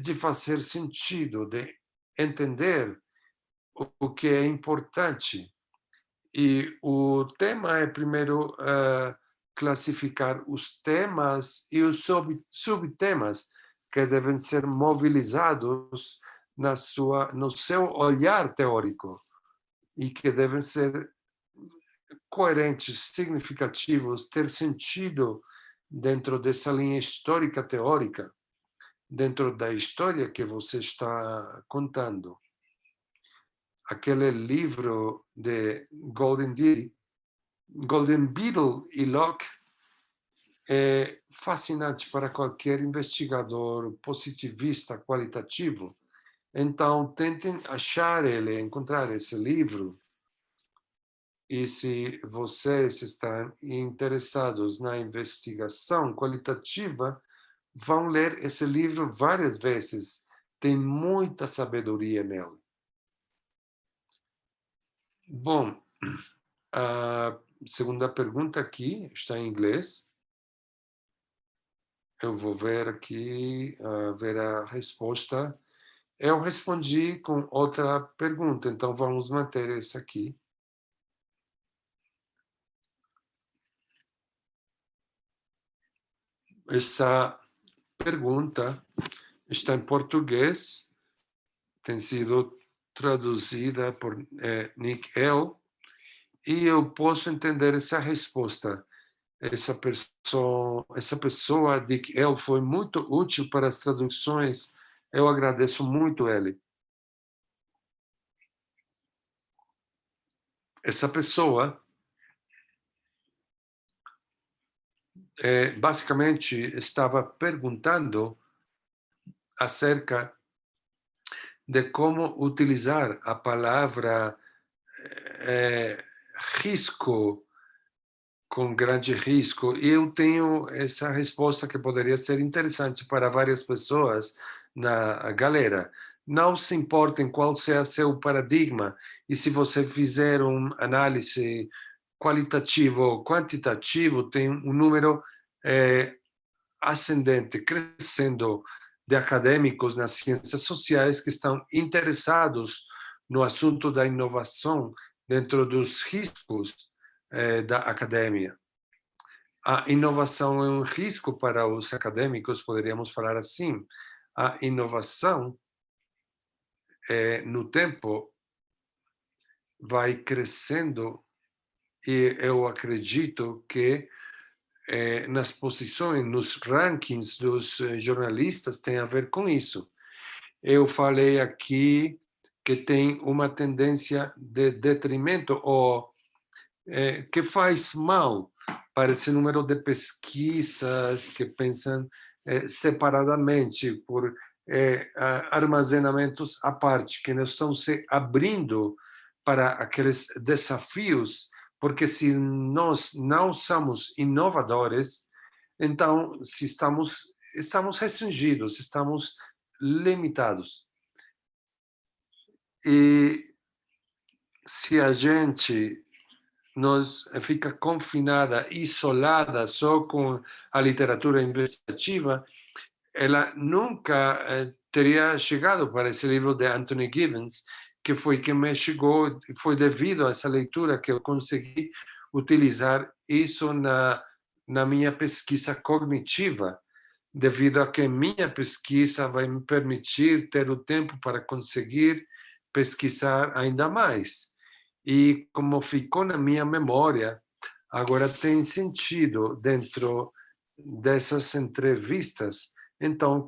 de fazer sentido, de entender o que é importante. E o tema é, primeiro, classificar os temas e os subtemas que devem ser mobilizados no seu olhar teórico e que devem ser coerentes, significativos, ter sentido dentro dessa linha histórica teórica, dentro da história que você está contando. Aquele livro de Golden Beetle e Locke é fascinante para qualquer investigador positivista qualitativo. Então, tentem achar ele, encontrar esse livro. E se vocês estão interessados na investigação qualitativa, vão ler esse livro várias vezes. Tem muita sabedoria nele. Bom, a segunda pergunta aqui está em inglês. Eu vou ver aqui, ver a resposta. Eu respondi com outra pergunta, então vamos manter essa aqui. Essa pergunta está em português, tem sido traduzida por Nick L. E eu posso entender essa resposta. Essa pessoa, Dick L, foi muito útil para as traduções. Eu agradeço muito ele. Essa pessoa, basicamente, estava perguntando acerca de como utilizar a palavra risco com grande risco. E eu tenho essa resposta que poderia ser interessante para várias pessoas na galera. Não se importa em qual seja seu paradigma, e se você fizer uma análise qualitativo ou quantitativo, tem um número ascendente, crescendo, de acadêmicos nas ciências sociais que estão interessados no assunto da inovação dentro dos riscos da academia. A inovação é um risco para os acadêmicos, poderíamos falar assim. A inovação, no tempo, vai crescendo, e eu acredito que nas posições, nos rankings dos jornalistas, tem a ver com isso. Eu falei aqui que tem uma tendência de detrimento, ou que faz mal para esse número de pesquisas que pensam separadamente por armazenamentos à parte, que não estão se abrindo para aqueles desafios, porque se nós não somos inovadores, então se estamos restringidos, estamos limitados. E se a gente nos fica confinada, isolada só com a literatura investigativa, ela nunca teria chegado para esse livro de Anthony Giddens, que foi que me chegou, foi devido a essa leitura que eu consegui utilizar isso na minha pesquisa cognitiva, devido a que minha pesquisa vai me permitir ter o tempo para conseguir pesquisar ainda mais. E como ficou na minha memória, agora tem sentido dentro dessas entrevistas. Então,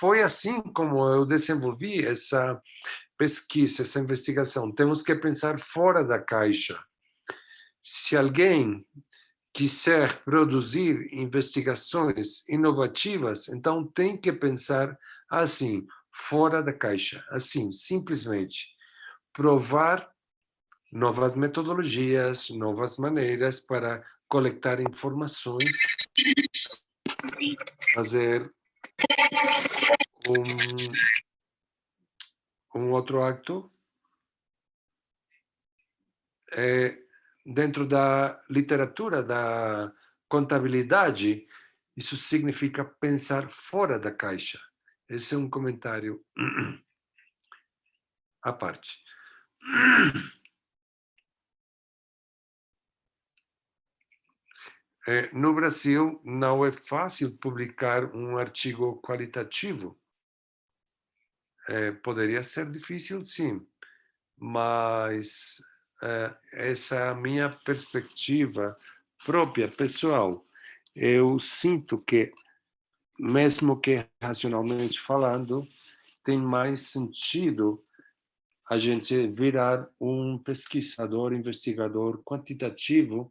foi assim como eu desenvolvi essa pesquisa, essa investigação. Temos que pensar fora da caixa. Se alguém quiser produzir investigações inovativas, então tem que pensar assim, fora da caixa, assim, simplesmente provar novas metodologias, novas maneiras para coletar informações, fazer um outro acto dentro da literatura da contabilidade. Isso significa pensar fora da caixa. Esse é um comentário à parte. No Brasil, não é fácil publicar um artigo qualitativo. Poderia ser difícil, sim, mas essa é a minha perspectiva própria, pessoal. Eu sinto que, mesmo que racionalmente falando, tem mais sentido a gente virar um pesquisador, investigador quantitativo,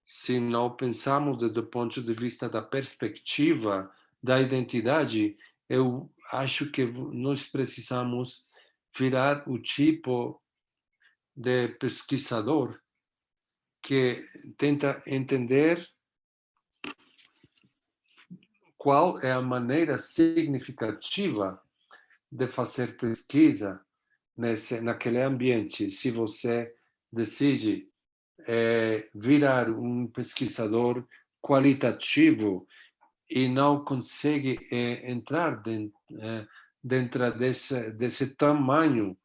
se não pensamos do ponto de vista da perspectiva da identidade. Eu acho que nós precisamos virar o tipo de pesquisador que tenta entender qual é a maneira significativa de fazer pesquisa naquele ambiente, se você decide virar um pesquisador qualitativo e não consegue entrar dentro desse tamanho,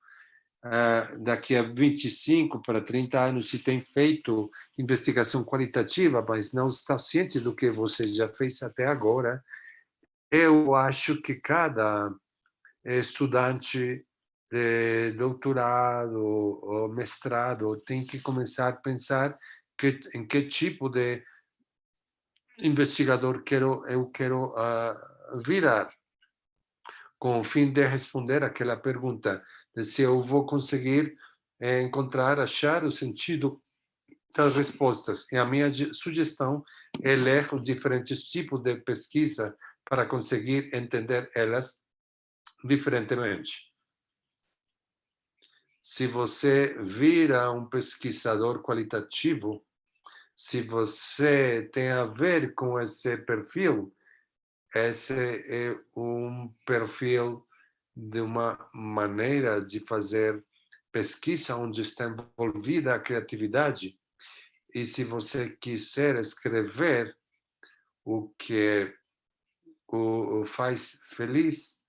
daqui a 25 para 30 anos, se tem feito investigação qualitativa, mas não está ciente do que você já fez até agora, eu acho que cada estudante de doutorado ou mestrado tem que começar a pensar em que tipo de investigador eu quero virar, com o fim de responder aquela pergunta de se eu vou conseguir encontrar, achar o sentido das respostas. E a minha sugestão é ler os diferentes tipos de pesquisa para conseguir entender elas diferentemente. Se você vira um pesquisador qualitativo, se você tem a ver com esse perfil, esse é um perfil de uma maneira de fazer pesquisa onde está envolvida a criatividade. E se você quiser escrever o que o faz feliz,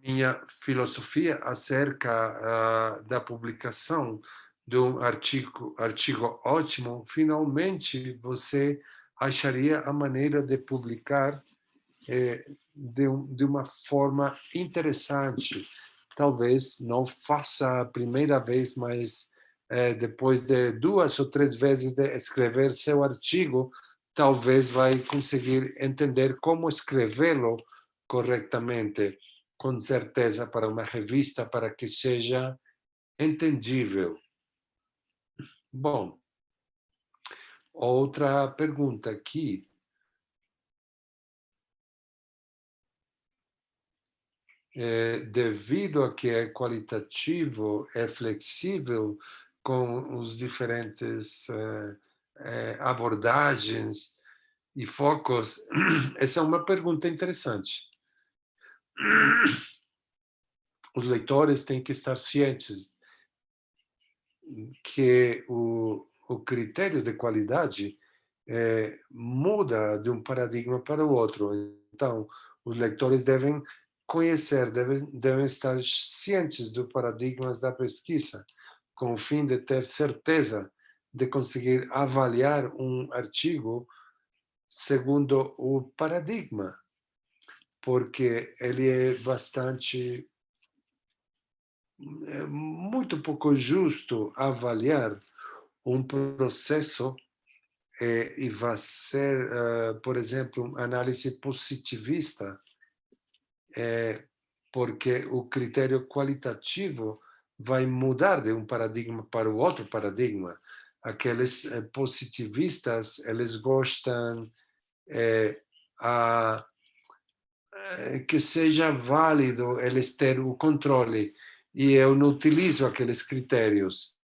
minha filosofia acerca da publicação de um artigo ótimo, finalmente você acharia a maneira de publicar de uma forma interessante. Talvez não faça a primeira vez, mas depois de 2 ou 3 vezes de escrever seu artigo, talvez vai conseguir entender como escrevê-lo corretamente, com certeza, para uma revista, para que seja entendível. Bom, outra pergunta aqui. Devido a que é qualitativo, é flexível com os diferentes abordagens e focos, essa é uma pergunta interessante. Os leitores têm que estar cientes que o critério de qualidade muda de um paradigma para o outro. Então, os leitores devem conhecer, devem estar cientes dos paradigmas da pesquisa, com o fim de ter certeza de conseguir avaliar um artigo segundo o paradigma, porque ele é bastante, muito pouco justo avaliar um processo e vai ser, por exemplo, análise positivista, porque o critério qualitativo vai mudar de um paradigma para o outro paradigma. Aqueles positivistas, eles gostam que seja válido eles ter o controle, e eu não utilizo aqueles critérios.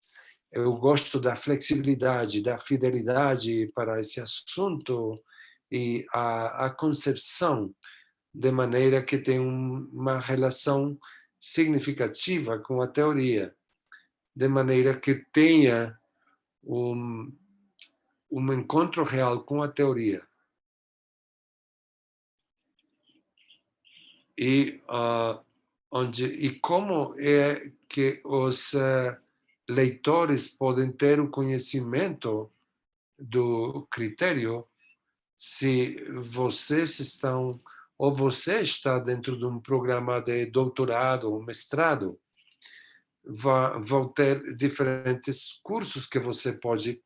Eu gosto da flexibilidade, da fidelidade para esse assunto e a concepção de maneira que tem uma relação significativa com a teoria, de maneira que tenha um encontro real com a teoria. E, e como é que os leitores podem ter o conhecimento do critério se vocês estão, ou você está dentro de um programa de doutorado ou mestrado, vão ter diferentes cursos que você pode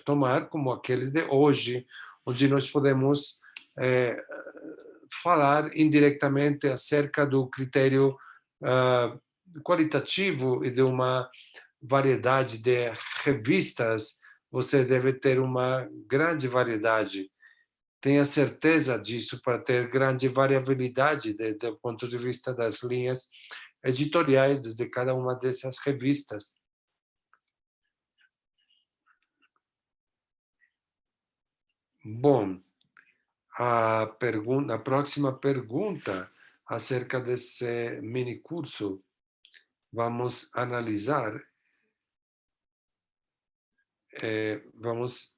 tomar, como aquele de hoje, onde nós podemos falar indiretamente acerca do critério qualitativo e de uma variedade de revistas. Você deve ter uma grande variedade. Tenha certeza disso para ter grande variabilidade desde o ponto de vista das linhas editoriais de cada uma dessas revistas. Bom, a próxima pergunta acerca desse mini curso, vamos analisar, vamos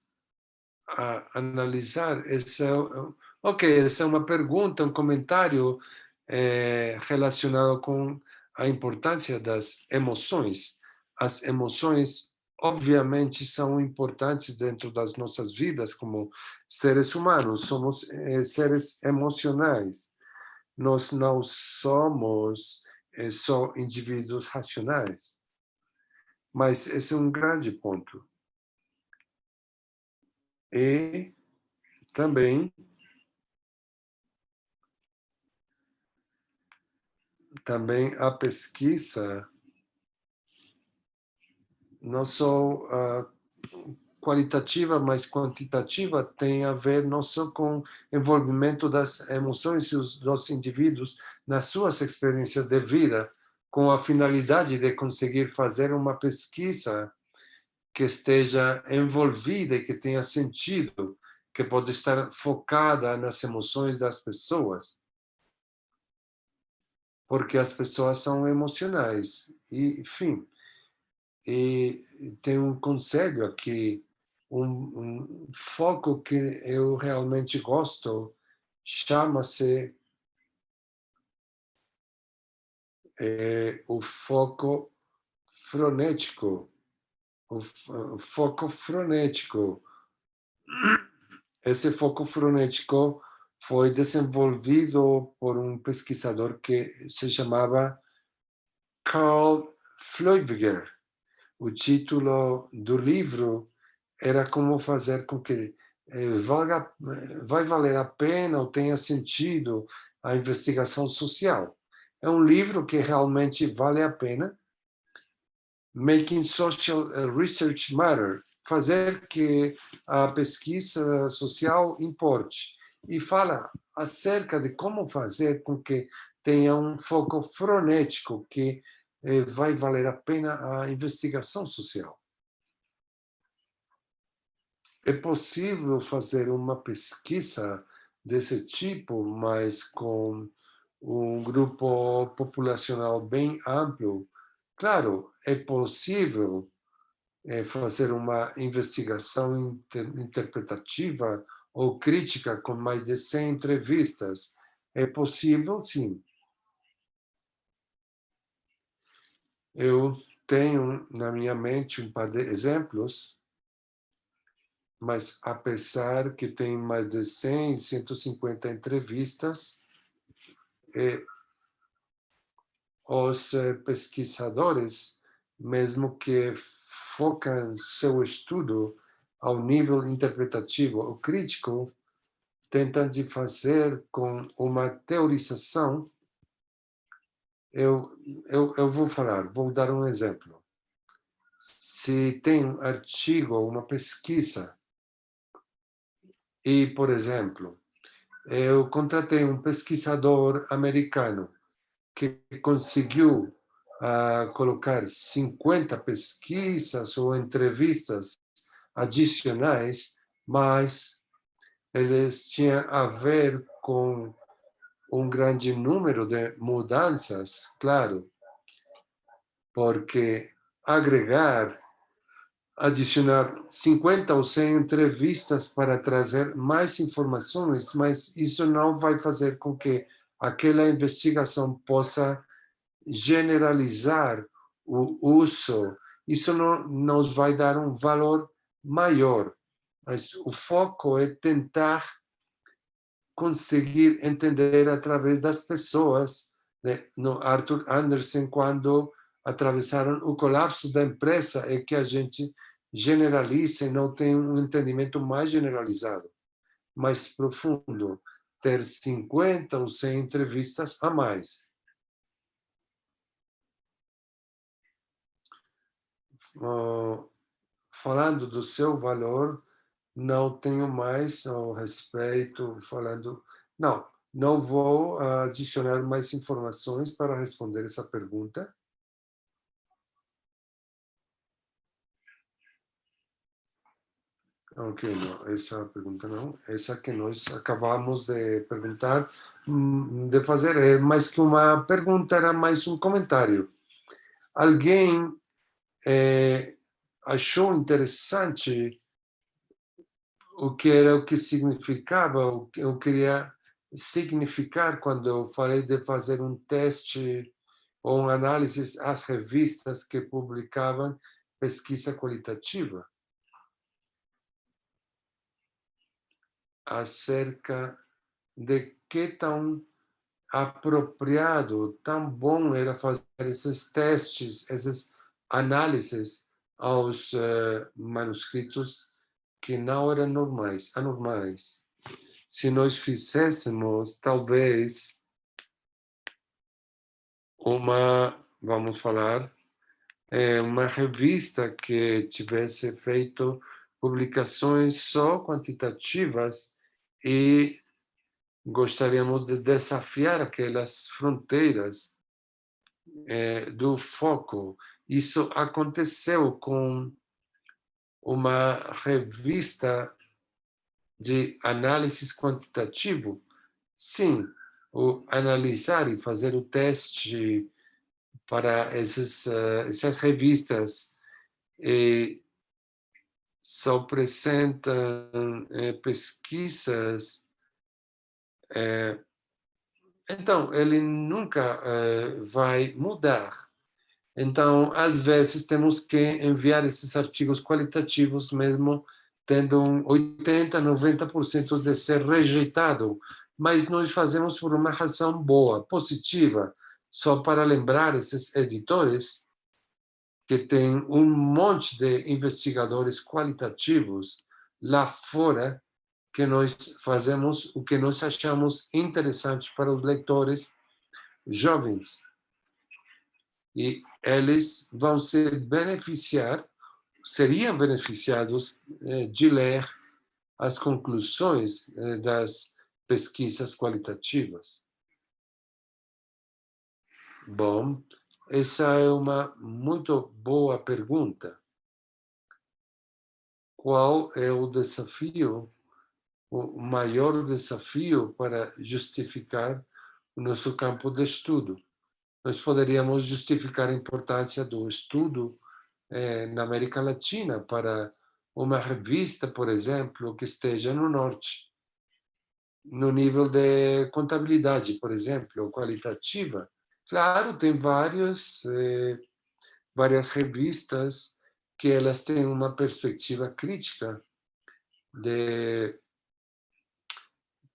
analisar essa é uma pergunta, um comentário relacionado com a importância das emoções. As emoções, obviamente, são importantes dentro das nossas vidas como seres humanos. Somos seres emocionais. Nós não somos só indivíduos racionais. Mas esse é um grande ponto. E também a pesquisa não só qualitativa, mas quantitativa, tem a ver não só com envolvimento das emoções dos indivíduos nas suas experiências de vida, com a finalidade de conseguir fazer uma pesquisa que esteja envolvida e que tenha sentido, que pode estar focada nas emoções das pessoas, porque as pessoas são emocionais. E, enfim, e tem um conselho aqui, um foco que eu realmente gosto, chama-se o foco frenético. O foco frenético. Esse foco frenético foi desenvolvido por um pesquisador que se chamava Carl Fleuwiger. O título do livro era como fazer com que vai valer a pena ou tenha sentido a investigação social. É um livro que realmente vale a pena. Making Social Research Matter, fazer que a pesquisa social importe. E fala acerca de como fazer com que tenha um foco frenético que vai valer a pena a investigação social. É possível fazer uma pesquisa desse tipo, mas com um grupo populacional bem amplo. Claro, é possível fazer uma investigação interpretativa ou crítica com mais de 100 entrevistas. É possível, sim. Eu tenho na minha mente um par de exemplos, mas apesar que tem mais de 100, 150 entrevistas, os pesquisadores, mesmo que focam seu estudo ao nível interpretativo ou crítico, tentam de fazer com uma teorização. Eu vou dar um exemplo. Se tem um artigo, uma pesquisa, e, por exemplo, eu contratei um pesquisador americano que conseguiu colocar 50 pesquisas ou entrevistas adicionais, mas eles tinham a ver com um grande número de mudanças, claro, porque agregar, adicionar 50 ou 100 entrevistas para trazer mais informações, mas isso não vai fazer com que aquela investigação possa generalizar o uso. Isso não nos vai dar um valor maior, mas o foco é tentar conseguir entender através das pessoas, né? No Arthur Andersen, quando atravessaram o colapso da empresa, é que a gente generaliza e não tem um entendimento mais generalizado, mais profundo, ter 50 ou 100 entrevistas a mais. Falando do seu valor, não tenho mais o respeito, falando. Não, não vou adicionar mais informações para responder essa pergunta. Ok, não, essa pergunta não. Essa que nós acabamos de perguntar, de fazer, é mais que uma pergunta, era mais um comentário. Alguém achou interessante o que era, o que significava, o que eu queria significar quando eu falei de fazer um teste ou uma análise às revistas que publicavam pesquisa qualitativa acerca de que tão apropriado, tão bom era fazer esses testes, essas análises aos manuscritos que não eram normais, anormais. Se nós fizéssemos, talvez, vamos falar, uma revista que tivesse feito publicações só quantitativas e gostaríamos de desafiar aquelas fronteiras do foco. Isso aconteceu com uma revista de análise quantitativo. Sim, o analisar e fazer o teste para essas revistas só apresentam pesquisas. Então, ele nunca vai mudar. Então, às vezes, temos que enviar esses artigos qualitativos, mesmo tendo um 80, 90% de ser rejeitado. Mas nós fazemos por uma razão boa, positiva, só para lembrar esses editores que tem um monte de investigadores qualitativos lá fora que nós fazemos o que nós achamos interessante para os leitores jovens. E eles vão se beneficiar, seriam beneficiados de ler as conclusões das pesquisas qualitativas. Bom, essa é uma muito boa pergunta. Qual é o desafio, o maior desafio para justificar o nosso campo de estudo? Nós poderíamos justificar a importância do estudo na América Latina para uma revista, por exemplo, que esteja no norte, no nível de contabilidade, por exemplo, qualitativa. Claro, tem várias revistas que elas têm uma perspectiva crítica de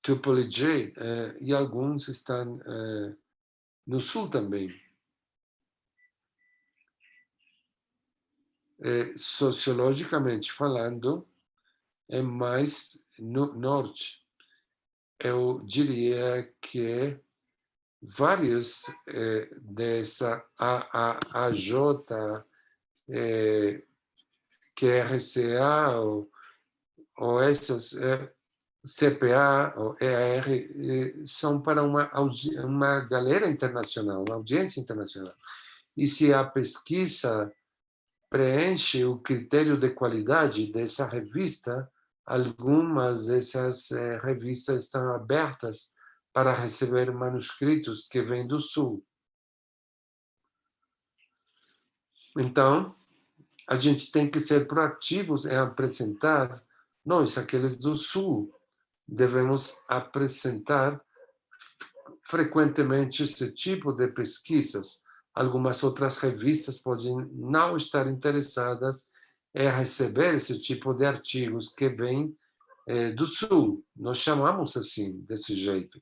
Triple J e alguns estão no sul também. Sociologicamente falando, é mais no norte. Eu diria que vários dessa AAJ, QRCA ou essas CPA ou EAR são para uma galera internacional, uma audiência internacional. E se a pesquisa preenche o critério de qualidade dessa revista, algumas dessas revistas estão abertas para receber manuscritos que vêm do Sul. Então, a gente tem que ser proativos em apresentar, nós, aqueles do Sul, devemos apresentar frequentemente esse tipo de pesquisas. Algumas outras revistas podem não estar interessadas em receber esse tipo de artigos que vêm do Sul. Nós chamamos assim, desse jeito.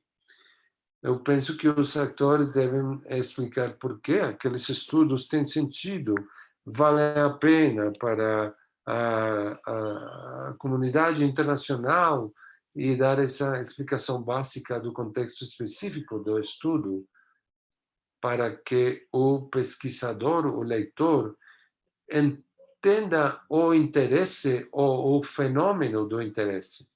Eu penso que os atores devem explicar por que aqueles estudos têm sentido, valem a pena para a comunidade internacional e dar essa explicação básica do contexto específico do estudo para que o pesquisador, o leitor, entenda o interesse ou o fenômeno do interesse.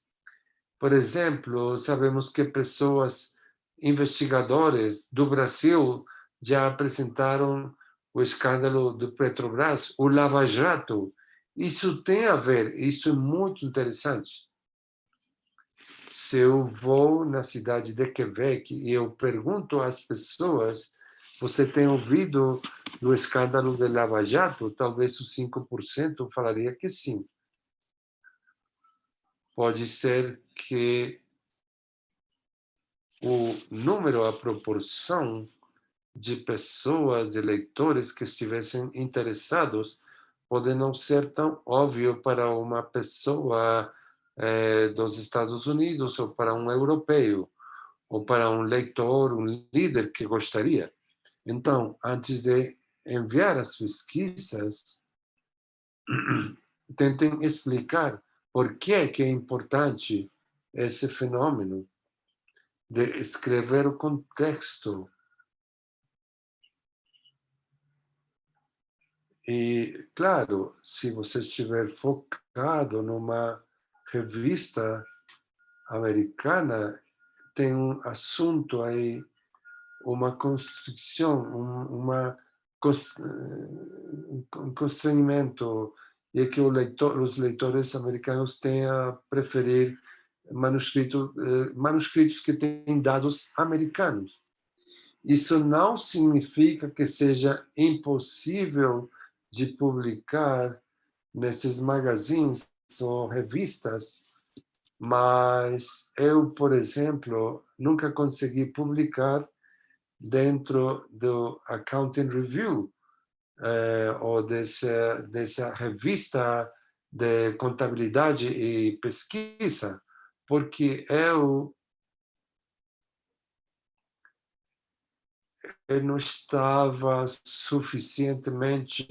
Por exemplo, sabemos que pessoas, investigadores do Brasil, já apresentaram o escândalo do Petrobras, o Lava Jato, Isso tem a ver, isso é muito interessante. Se eu vou na cidade de Quebec e eu pergunto às pessoas, você tem ouvido do escândalo de Lava Jato? Talvez os 5% falaria que sim. Pode ser que o número, a proporção de pessoas, de leitores que estivessem interessados, pode não ser tão óbvio para uma pessoa dos Estados Unidos ou para um europeu, ou para um leitor, um líder que gostaria. Então, antes de enviar as pesquisas, tentem explicar por que é importante esse fenômeno de escrever o contexto. E, claro, se você estiver focado numa revista americana, tem um assunto aí, uma constrição, um constrangimento, e é que os leitores americanos têm a preferir manuscritos que têm dados americanos. Isso não significa que seja impossível de publicar nesses magazines ou revistas, mas eu, por exemplo, nunca consegui publicar dentro do Accounting Review, ou dessa revista de contabilidade e pesquisa, porque eu não estava suficientemente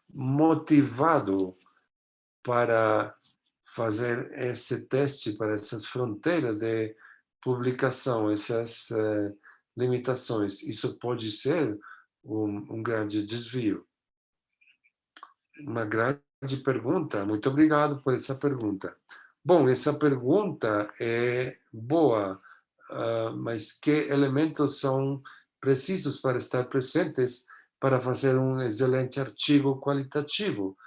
motivado para fazer esse teste para essas fronteiras de publicação, essas limitações. Isso pode ser um grande desvio. Uma grande pergunta. Muito obrigado por essa pergunta. Bom, essa pergunta é boa, mas que elementos são precisos para estar presentes para fazer um excelente artigo qualitativo?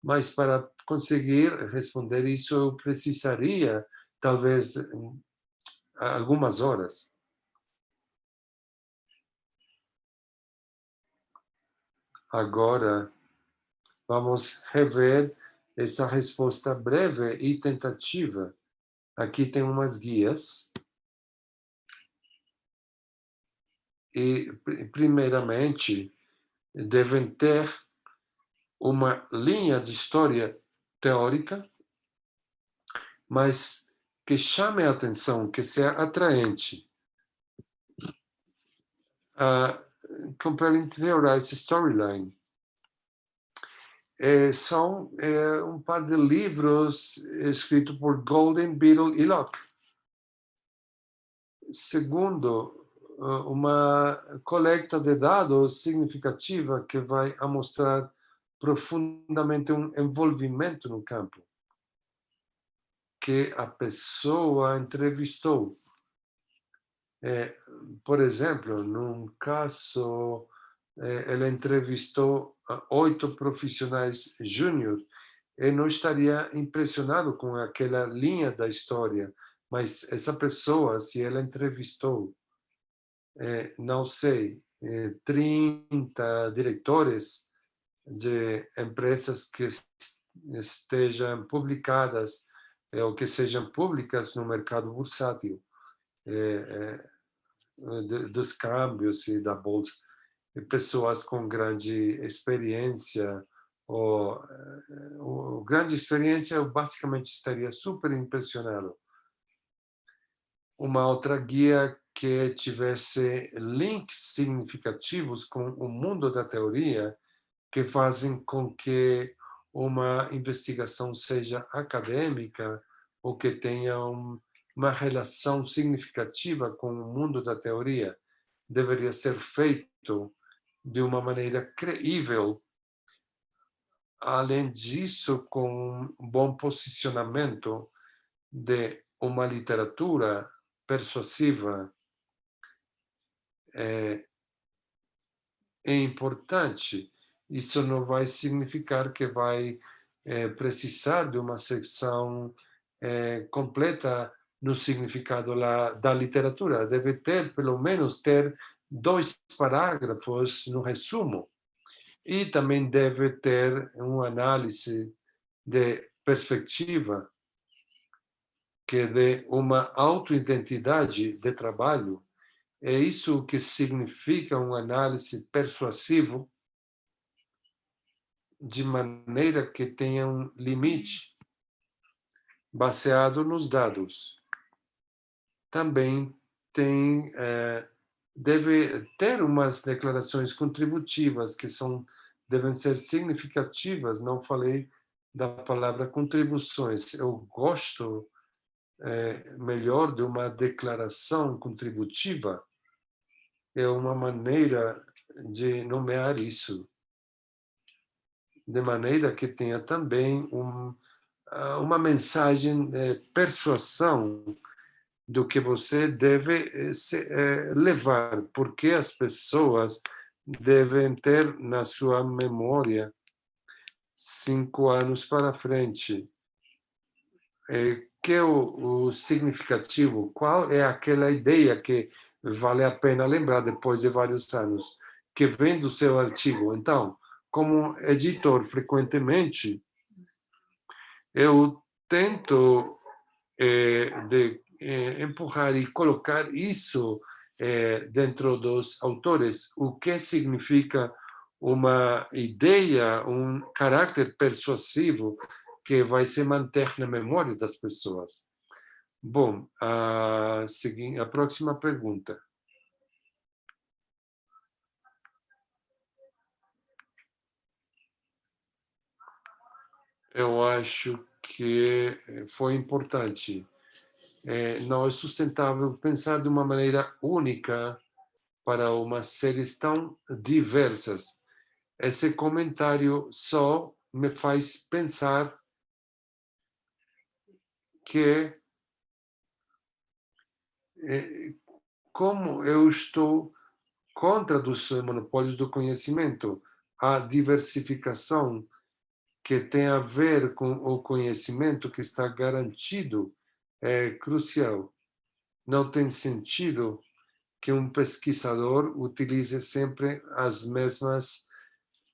Mas para conseguir responder isso, eu precisaria, talvez, algumas horas. Agora, vamos rever essa resposta breve e tentativa. Aqui tem umas guias. E, primeiramente, devem ter uma linha de história teórica, mas que chame a atenção, que seja atraente. Comparing Theorize Storyline. São um par de livros escritos por Golden, Beetle e Locke. Segundo, uma coleta de dados significativa que vai mostrar profundamente um envolvimento no campo que a pessoa entrevistou. Por exemplo, num caso, ela entrevistou 8 profissionais júnior. Eu não estaria impressionado com aquela linha da história, mas essa pessoa, se ela entrevistou, não sei, 30 diretores de empresas que estejam publicadas ou que sejam públicas no mercado bursátil, dos câmbios e da bolsa, pessoas com grande experiência ou grande experiência, eu basicamente estaria super impressionado. Uma outra guia que tivesse links significativos com o mundo da teoria que fazem com que uma investigação seja acadêmica ou que tenha uma relação significativa com o mundo da teoria. Deveria ser feito de uma maneira creível. Além disso, com um bom posicionamento de uma literatura persuasiva é importante. Isso não vai significar que vai precisar de uma secção completa no significado da literatura. Deve ter, pelo menos, ter 2 parágrafos no resumo. E também deve ter uma análise de perspectiva que dê uma autoidentidade de trabalho. É isso que significa uma análise persuasivo, de maneira que tenha um limite baseado nos dados. Também deve ter umas declarações contributivas que devem ser significativas. Não falei da palavra contribuições. Eu gosto melhor de uma declaração contributiva. É uma maneira de nomear isso, de maneira que tenha também uma mensagem de persuasão do que você deve levar, porque as pessoas devem ter na sua memória 5 anos para frente. Que é o significativo? Qual é aquela ideia que vale a pena lembrar depois de vários anos, que vem do seu artigo? Então, como editor, frequentemente, eu tento empurrar e colocar isso dentro dos autores, o que significa uma ideia, um caráter persuasivo que vai se manter na memória das pessoas. Bom, a próxima pergunta. Eu acho que foi importante. Não é sustentável pensar de uma maneira única para umas séries tão diversas. Esse comentário só me faz pensar que como eu estou contra dos monopólios do conhecimento, a diversificação que tem a ver com o conhecimento que está garantido é crucial. Não tem sentido que um pesquisador utilize sempre as mesmas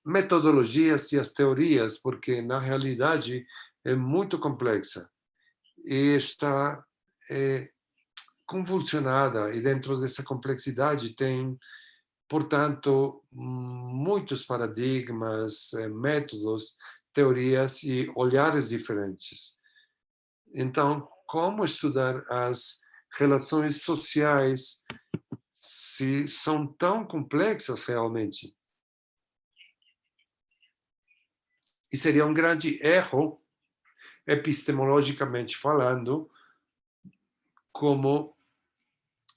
metodologias e as teorias, porque na realidade é muito complexa e está convulsionada, e dentro dessa complexidade tem, portanto, muitos paradigmas, métodos, teorias e olhares diferentes. Então, como estudar as relações sociais se são tão complexas realmente? E seria um grande erro, epistemologicamente falando, como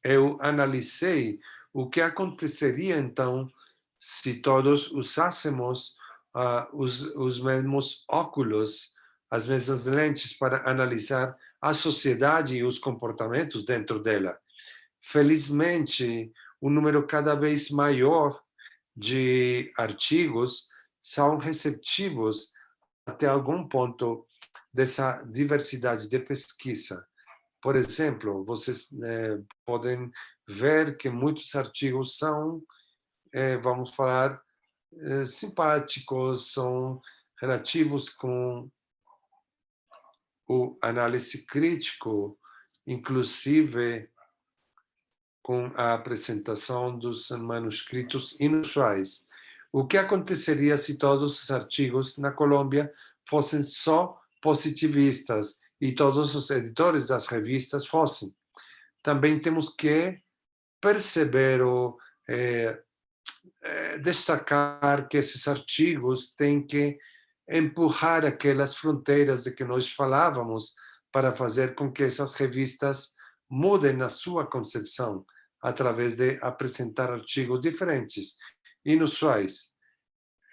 eu analisei o que aconteceria então se todos usássemos os mesmos óculos, as mesmas lentes para analisar a sociedade e os comportamentos dentro dela. Felizmente, um número cada vez maior de artigos são receptivos até algum ponto dessa diversidade de pesquisa. Por exemplo, vocês podem ver que muitos artigos são, vamos falar, simpáticos, são relativos com o análise crítico, inclusive com a apresentação dos manuscritos inusuais. O que aconteceria se todos os artigos na Colômbia fossem só positivistas e todos os editores das revistas fossem? Também temos que perceber ou destacar que esses artigos têm que empurrar aquelas fronteiras de que nós falávamos para fazer com que essas revistas mudem a sua concepção através de apresentar artigos diferentes, inusuais.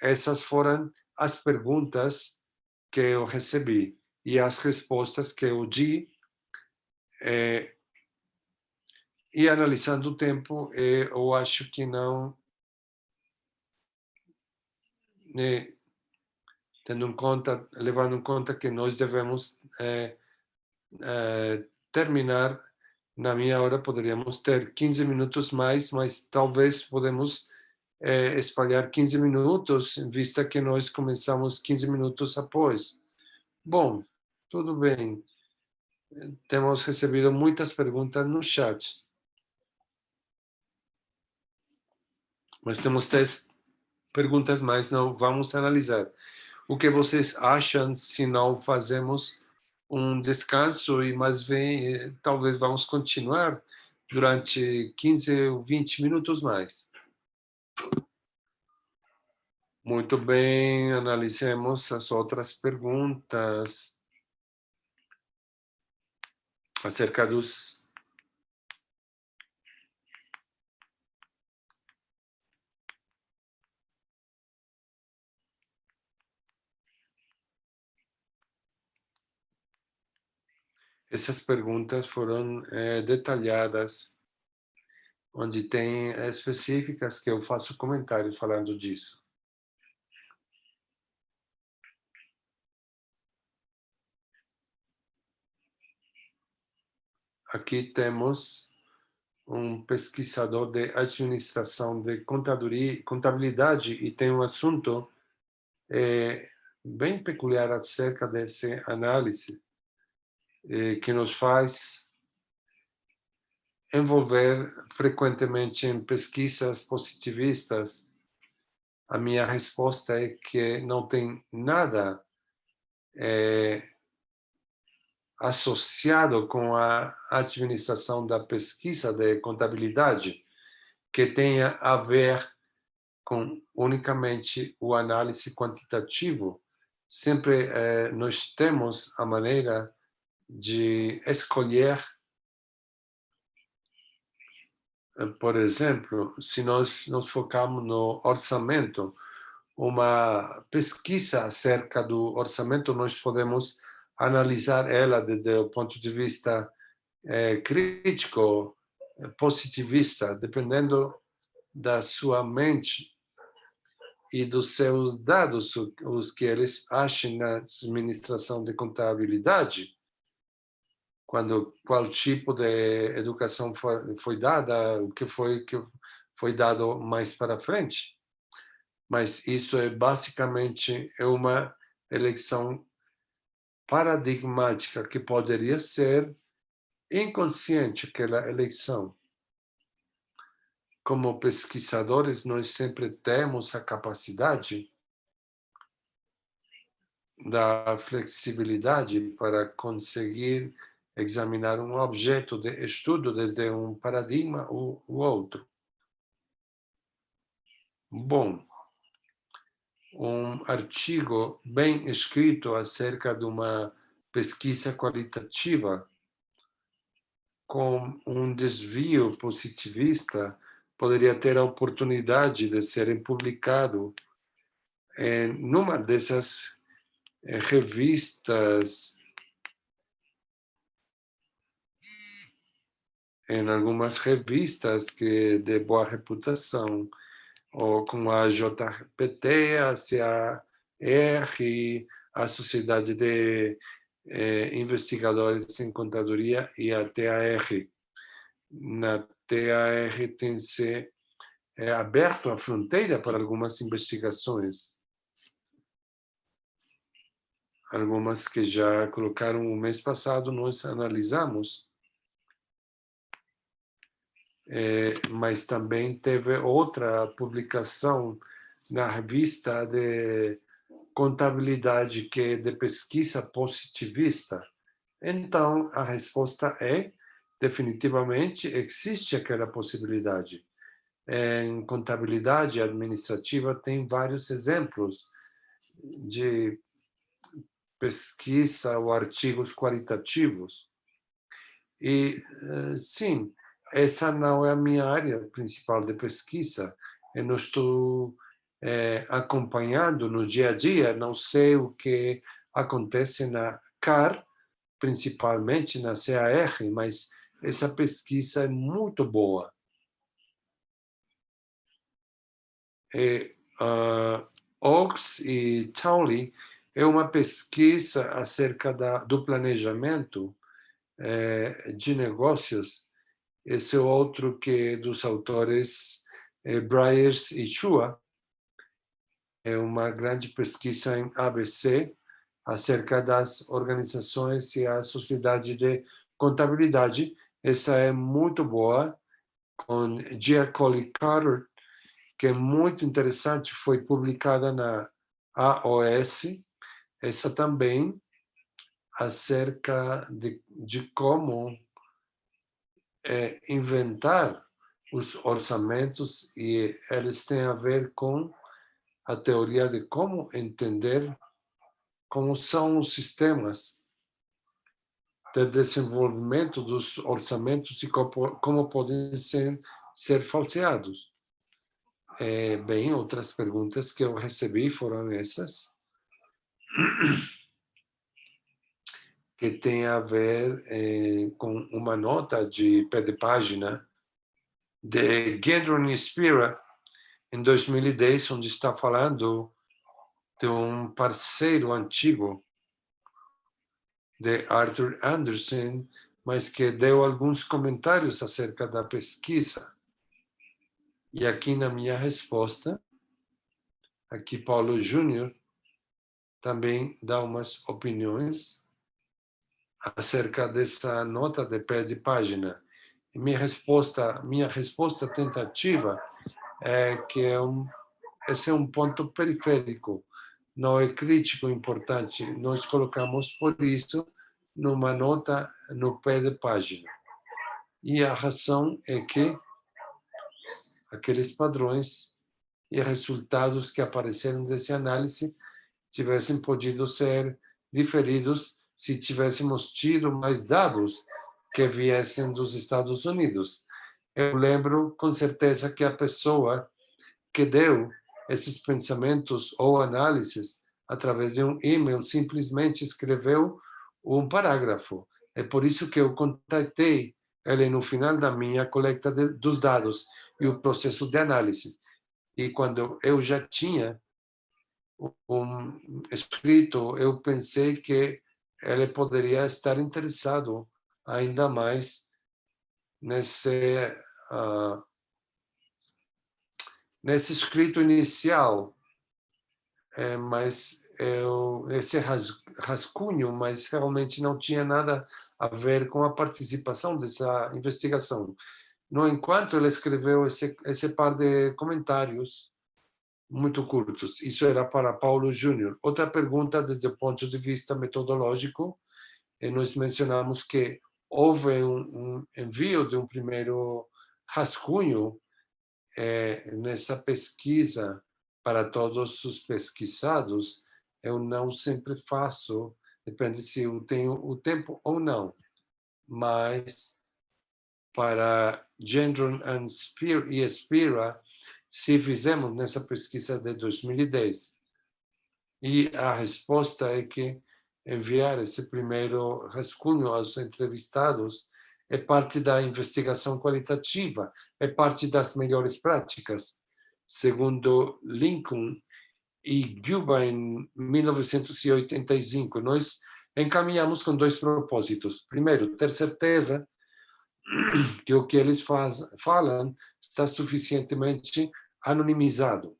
Essas foram as perguntas que eu recebi e as respostas que eu di. E analisando o tempo, eu acho que não levando em conta que nós devemos terminar na minha hora, poderíamos ter 15 minutos mais, mas talvez podemos espalhar 15 minutos, vista que nós começamos 15 minutos após. Bom, tudo bem. Temos recebido muitas perguntas no chat. Mas temos 3 perguntas mais, não vamos analisar. O que vocês acham se não fazemos um descanso e mais bem, talvez vamos continuar durante 15 ou 20 minutos mais? Muito bem, analisemos as outras perguntas acerca dos... Essas perguntas foram detalhadas, onde tem específicas que eu faço comentários falando disso. Aqui temos um pesquisador de administração de contabilidade e tem um assunto bem peculiar acerca dessa análise que nos faz envolver frequentemente em pesquisas positivistas. A minha resposta é que não tem nada associado com a administração da pesquisa de contabilidade que tenha a ver com unicamente o análise quantitativo. Sempre nós temos a maneira de escolher, por exemplo, se nós nos focamos no orçamento, uma pesquisa acerca do orçamento, nós podemos analisar ela desde o ponto de vista crítico, positivista, dependendo da sua mente e dos seus dados, os que eles acham na administração de contabilidade, qual tipo de educação foi dada, o que foi dado mais para frente. Mas isso é basicamente uma eleição paradigmática que poderia ser inconsciente, aquela eleição. Como pesquisadores, nós sempre temos a capacidade da flexibilidade para conseguir examinar um objeto de estudo desde um paradigma ou outro. Bom, um artigo bem escrito acerca de uma pesquisa qualitativa com um desvio positivista poderia ter a oportunidade de ser publicado numa dessas revistas, em algumas revistas que de boa reputação, ou com a JPT, a CAR, a Sociedade de Investigadores em Contadoria e a TAR. Na TAR tem se aberto a fronteira para algumas investigações, algumas que já colocaram o mês passado, nós analisamos, mas também teve outra publicação na revista de contabilidade que é de pesquisa positivista. Então, a resposta é, definitivamente, existe aquela possibilidade. Em contabilidade administrativa tem vários exemplos de pesquisa ou artigos qualitativos. E, sim, essa não é a minha área principal de pesquisa. Eu não estou acompanhando no dia a dia, não sei o que acontece na CAR, principalmente na CAR, mas essa pesquisa é muito boa. Oaks e Townley é uma pesquisa acerca do planejamento de negócios. Esse é outro que dos autores Bryers e Chua. É uma grande pesquisa em ABC acerca das organizações e a sociedade de contabilidade. Essa é muito boa, com Gia Coley Carter, que é muito interessante, foi publicada na AOS. Essa também acerca de como inventar os orçamentos, e eles têm a ver com a teoria de como entender como são os sistemas de desenvolvimento dos orçamentos e como podem ser falseados. Bem, outras perguntas que eu recebi foram essas, que tem a ver com uma nota de pé de página de Gendron e Spira, em 2010, onde está falando de um parceiro antigo de Arthur Andersen, mas que deu alguns comentários acerca da pesquisa. E aqui na minha resposta, aqui Paulo Júnior também dá umas opiniões acerca dessa nota de pé de página. E minha resposta tentativa é que esse é um ponto periférico, não é crítico importante. Nós colocamos, por isso, numa nota no pé de página. E a razão é que aqueles padrões e resultados que apareceram dessa análise tivessem podido ser diferidos se tivéssemos tido mais dados que viessem dos Estados Unidos. Eu lembro com certeza que a pessoa que deu esses pensamentos ou análises através de um e-mail simplesmente escreveu um parágrafo. É por isso que eu contatei ele no final da minha coleta dos dados e o processo de análise. E quando eu já tinha escrito, eu pensei que ele poderia estar interessado ainda mais uh, nesse escrito inicial, mas esse rascunho, mas realmente não tinha nada a ver com a participação dessa investigação. No entanto, ele escreveu esse par de comentários muito curtos. Isso era para Paulo Júnior. Outra pergunta, desde o ponto de vista metodológico, nós mencionamos que houve um envio de um primeiro rascunho nessa pesquisa para todos os pesquisados. Eu não sempre faço, depende se eu tenho o tempo ou não, mas para Gendron e Spira, se fizemos nessa pesquisa de 2010. E a resposta é que enviar esse primeiro rascunho aos entrevistados é parte da investigação qualitativa, é parte das melhores práticas. Segundo Lincoln e Cuba, em 1985, nós encaminhamos com dois propósitos. Primeiro, ter certeza que o que eles falam está suficientemente anonimizado,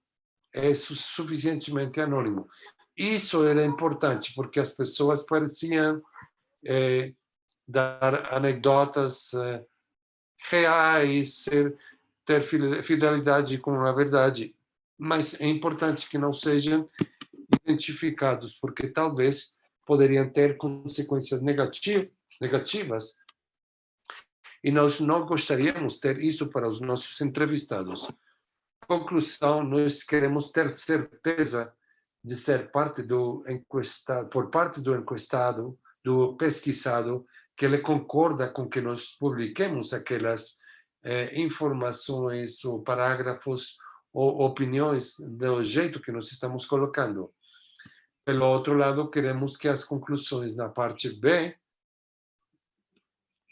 é suficientemente anônimo. Isso era importante, porque as pessoas pareciam dar anedotas reais, ter fidelidade com a verdade, mas é importante que não sejam identificados, porque talvez poderiam ter consequências negativas, e nós não gostaríamos de ter isso para os nossos entrevistados. Conclusão, nós queremos ter certeza de ser parte do enquestado, por parte do enquestado, do pesquisado, que ele concorda com que nós publiquemos aquelas informações ou parágrafos ou opiniões do jeito que nós estamos colocando. Pelo outro lado, queremos que as conclusões na parte B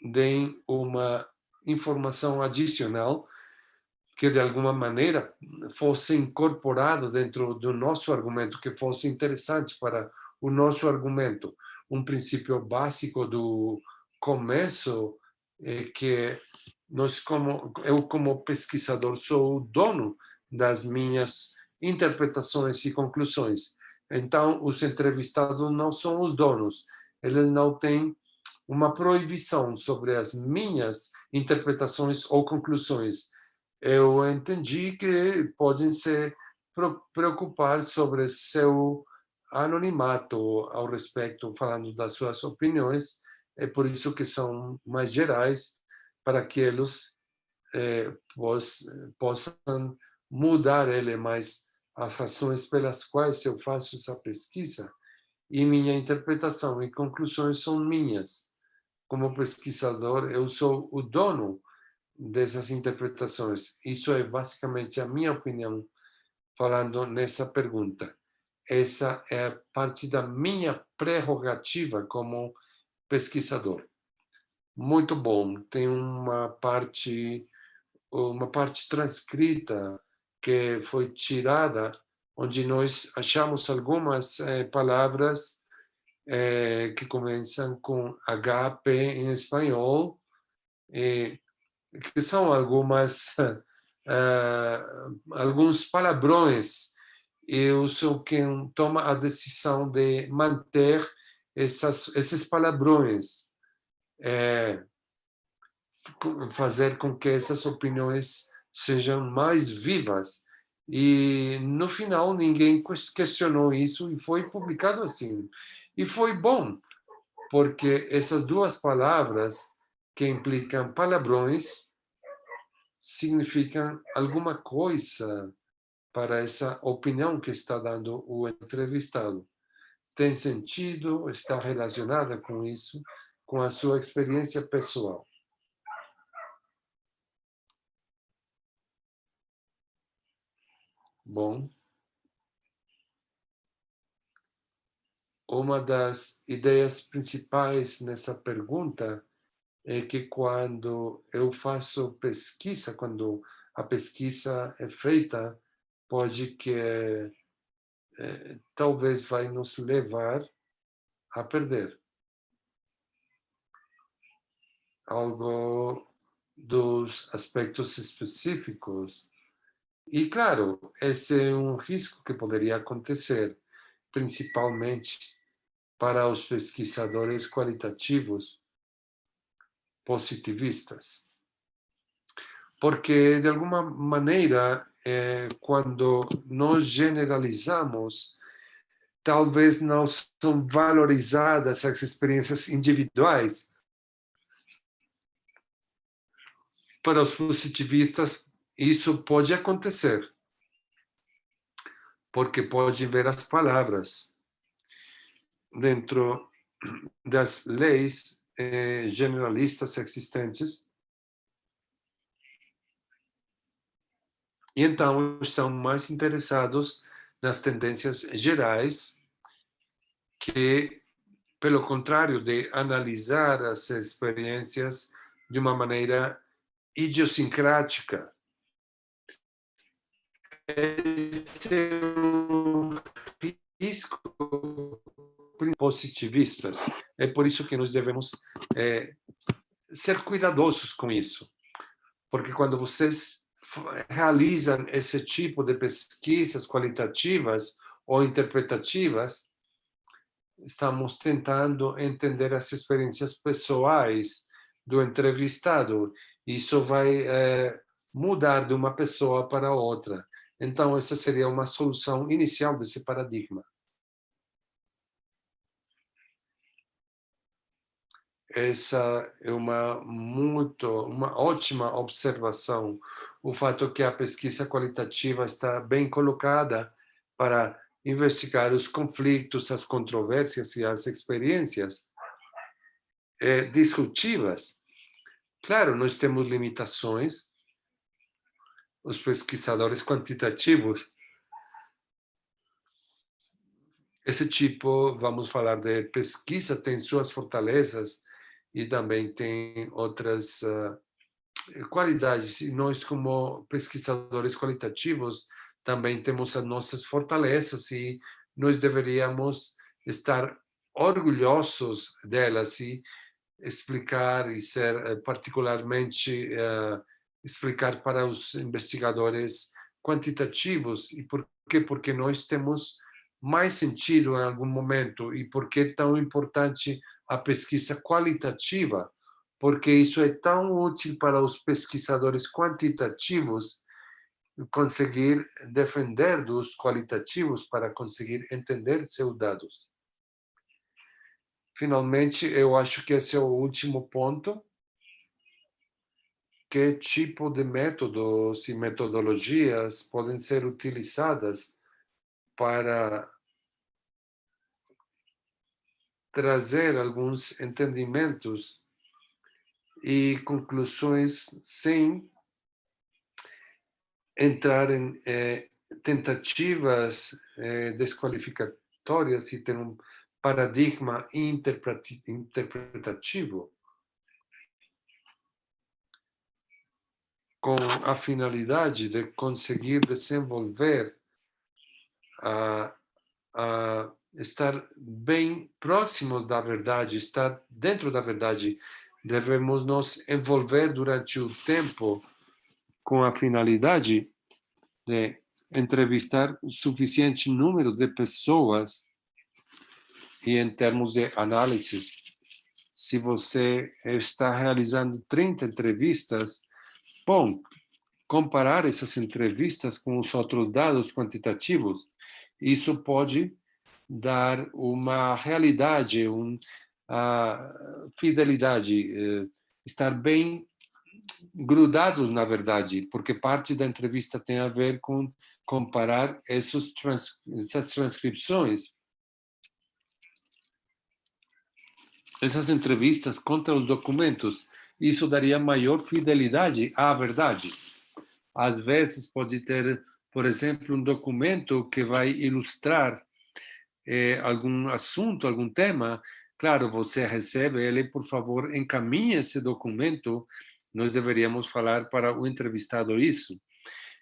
deem uma informação adicional que de alguma maneira fosse incorporado dentro do nosso argumento, que fosse interessante para o nosso argumento. Um princípio básico do começo é que eu, como pesquisador, sou o dono das minhas interpretações e conclusões. Então, os entrevistados não são os donos. Eles não têm uma proibição sobre as minhas interpretações ou conclusões. Eu entendi que podem se preocupar sobre seu anonimato ao respeito, falando das suas opiniões. É por isso que são mais gerais, para que eles possam mudar ele, mas as razões pelas quais eu faço essa pesquisa e minha interpretação e conclusões são minhas. Como pesquisador, eu sou o dono dessas interpretações. Isso é basicamente a minha opinião falando nessa pergunta. Essa é parte da minha prerrogativa como pesquisador. Muito bom. Tem uma parte transcrita que foi tirada, onde nós achamos algumas palavras que começam com HP em espanhol, que são alguns palavrões. Eu sou quem toma a decisão de manter esses palavrões, fazer com que essas opiniões sejam mais vivas. E no final ninguém questionou isso e foi publicado assim. E foi bom, porque essas duas palavras que implicam palavrões significam alguma coisa para essa opinião que está dando o entrevistado. Tem sentido, está relacionada com isso, com a sua experiência pessoal. Bom, uma das ideias principais nessa pergunta é que quando eu faço pesquisa, quando a pesquisa é feita, pode que talvez vai nos levar a perder algo dos aspectos específicos. E, claro, esse é um risco que poderia acontecer, principalmente para os pesquisadores qualitativos positivistas. Porque, de alguma maneira, quando nós generalizamos, talvez não são valorizadas as experiências individuais. Para os positivistas, isso pode acontecer, porque pode ver as palavras dentro das leis generalistas existentes, e então estão mais interessados nas tendências gerais, que, pelo contrário de analisar as experiências de uma maneira idiosincrática. Esse é um risco positivistas. É por isso que nós devemos ser cuidadosos com isso, porque quando vocês realizam esse tipo de pesquisas qualitativas ou interpretativas, estamos tentando entender as experiências pessoais do entrevistado. Isso vai mudar de uma pessoa para outra. Então, essa seria uma solução inicial desse paradigma. Essa é uma ótima observação, o fato que a pesquisa qualitativa está bem colocada para investigar os conflitos, as controvérsias e as experiências disruptivas. Claro, nós temos limitações, os pesquisadores quantitativos, esse tipo, vamos falar de pesquisa, tem suas fortalezas e também tem outras qualidades. E nós, como pesquisadores qualitativos, também temos as nossas fortalezas e nós deveríamos estar orgulhosos delas e explicar e ser particularmente explicar para os investigadores quantitativos. E por quê? Porque nós temos mais sentido em algum momento. E por que é tão importante a pesquisa qualitativa? Porque isso é tão útil para os pesquisadores quantitativos conseguir defender dos qualitativos para conseguir entender seus dados. Finalmente, eu acho que esse é o último ponto. Que tipo de métodos e metodologias podem ser utilizadas para trazer alguns entendimentos e conclusões sem entrar em tentativas desqualificatórias e ter um paradigma interpretativo com a finalidade de conseguir desenvolver a estar bem próximos da verdade, estar dentro da verdade. Devemos nos envolver durante o tempo com a finalidade de entrevistar o suficiente número de pessoas e em termos de análises. Se você está realizando 30 entrevistas, bom, comparar essas entrevistas com os outros dados quantitativos, isso pode dar uma realidade, fidelidade, estar bem grudados na verdade, porque parte da entrevista tem a ver com comparar essas transcrições, essas entrevistas contra os documentos. Isso daria maior fidelidade à verdade. Às vezes pode ter, por exemplo, um documento que vai ilustrar algum assunto, algum tema. Claro, você recebe ele, por favor, encaminhe esse documento. Nós deveríamos falar para o entrevistado isso.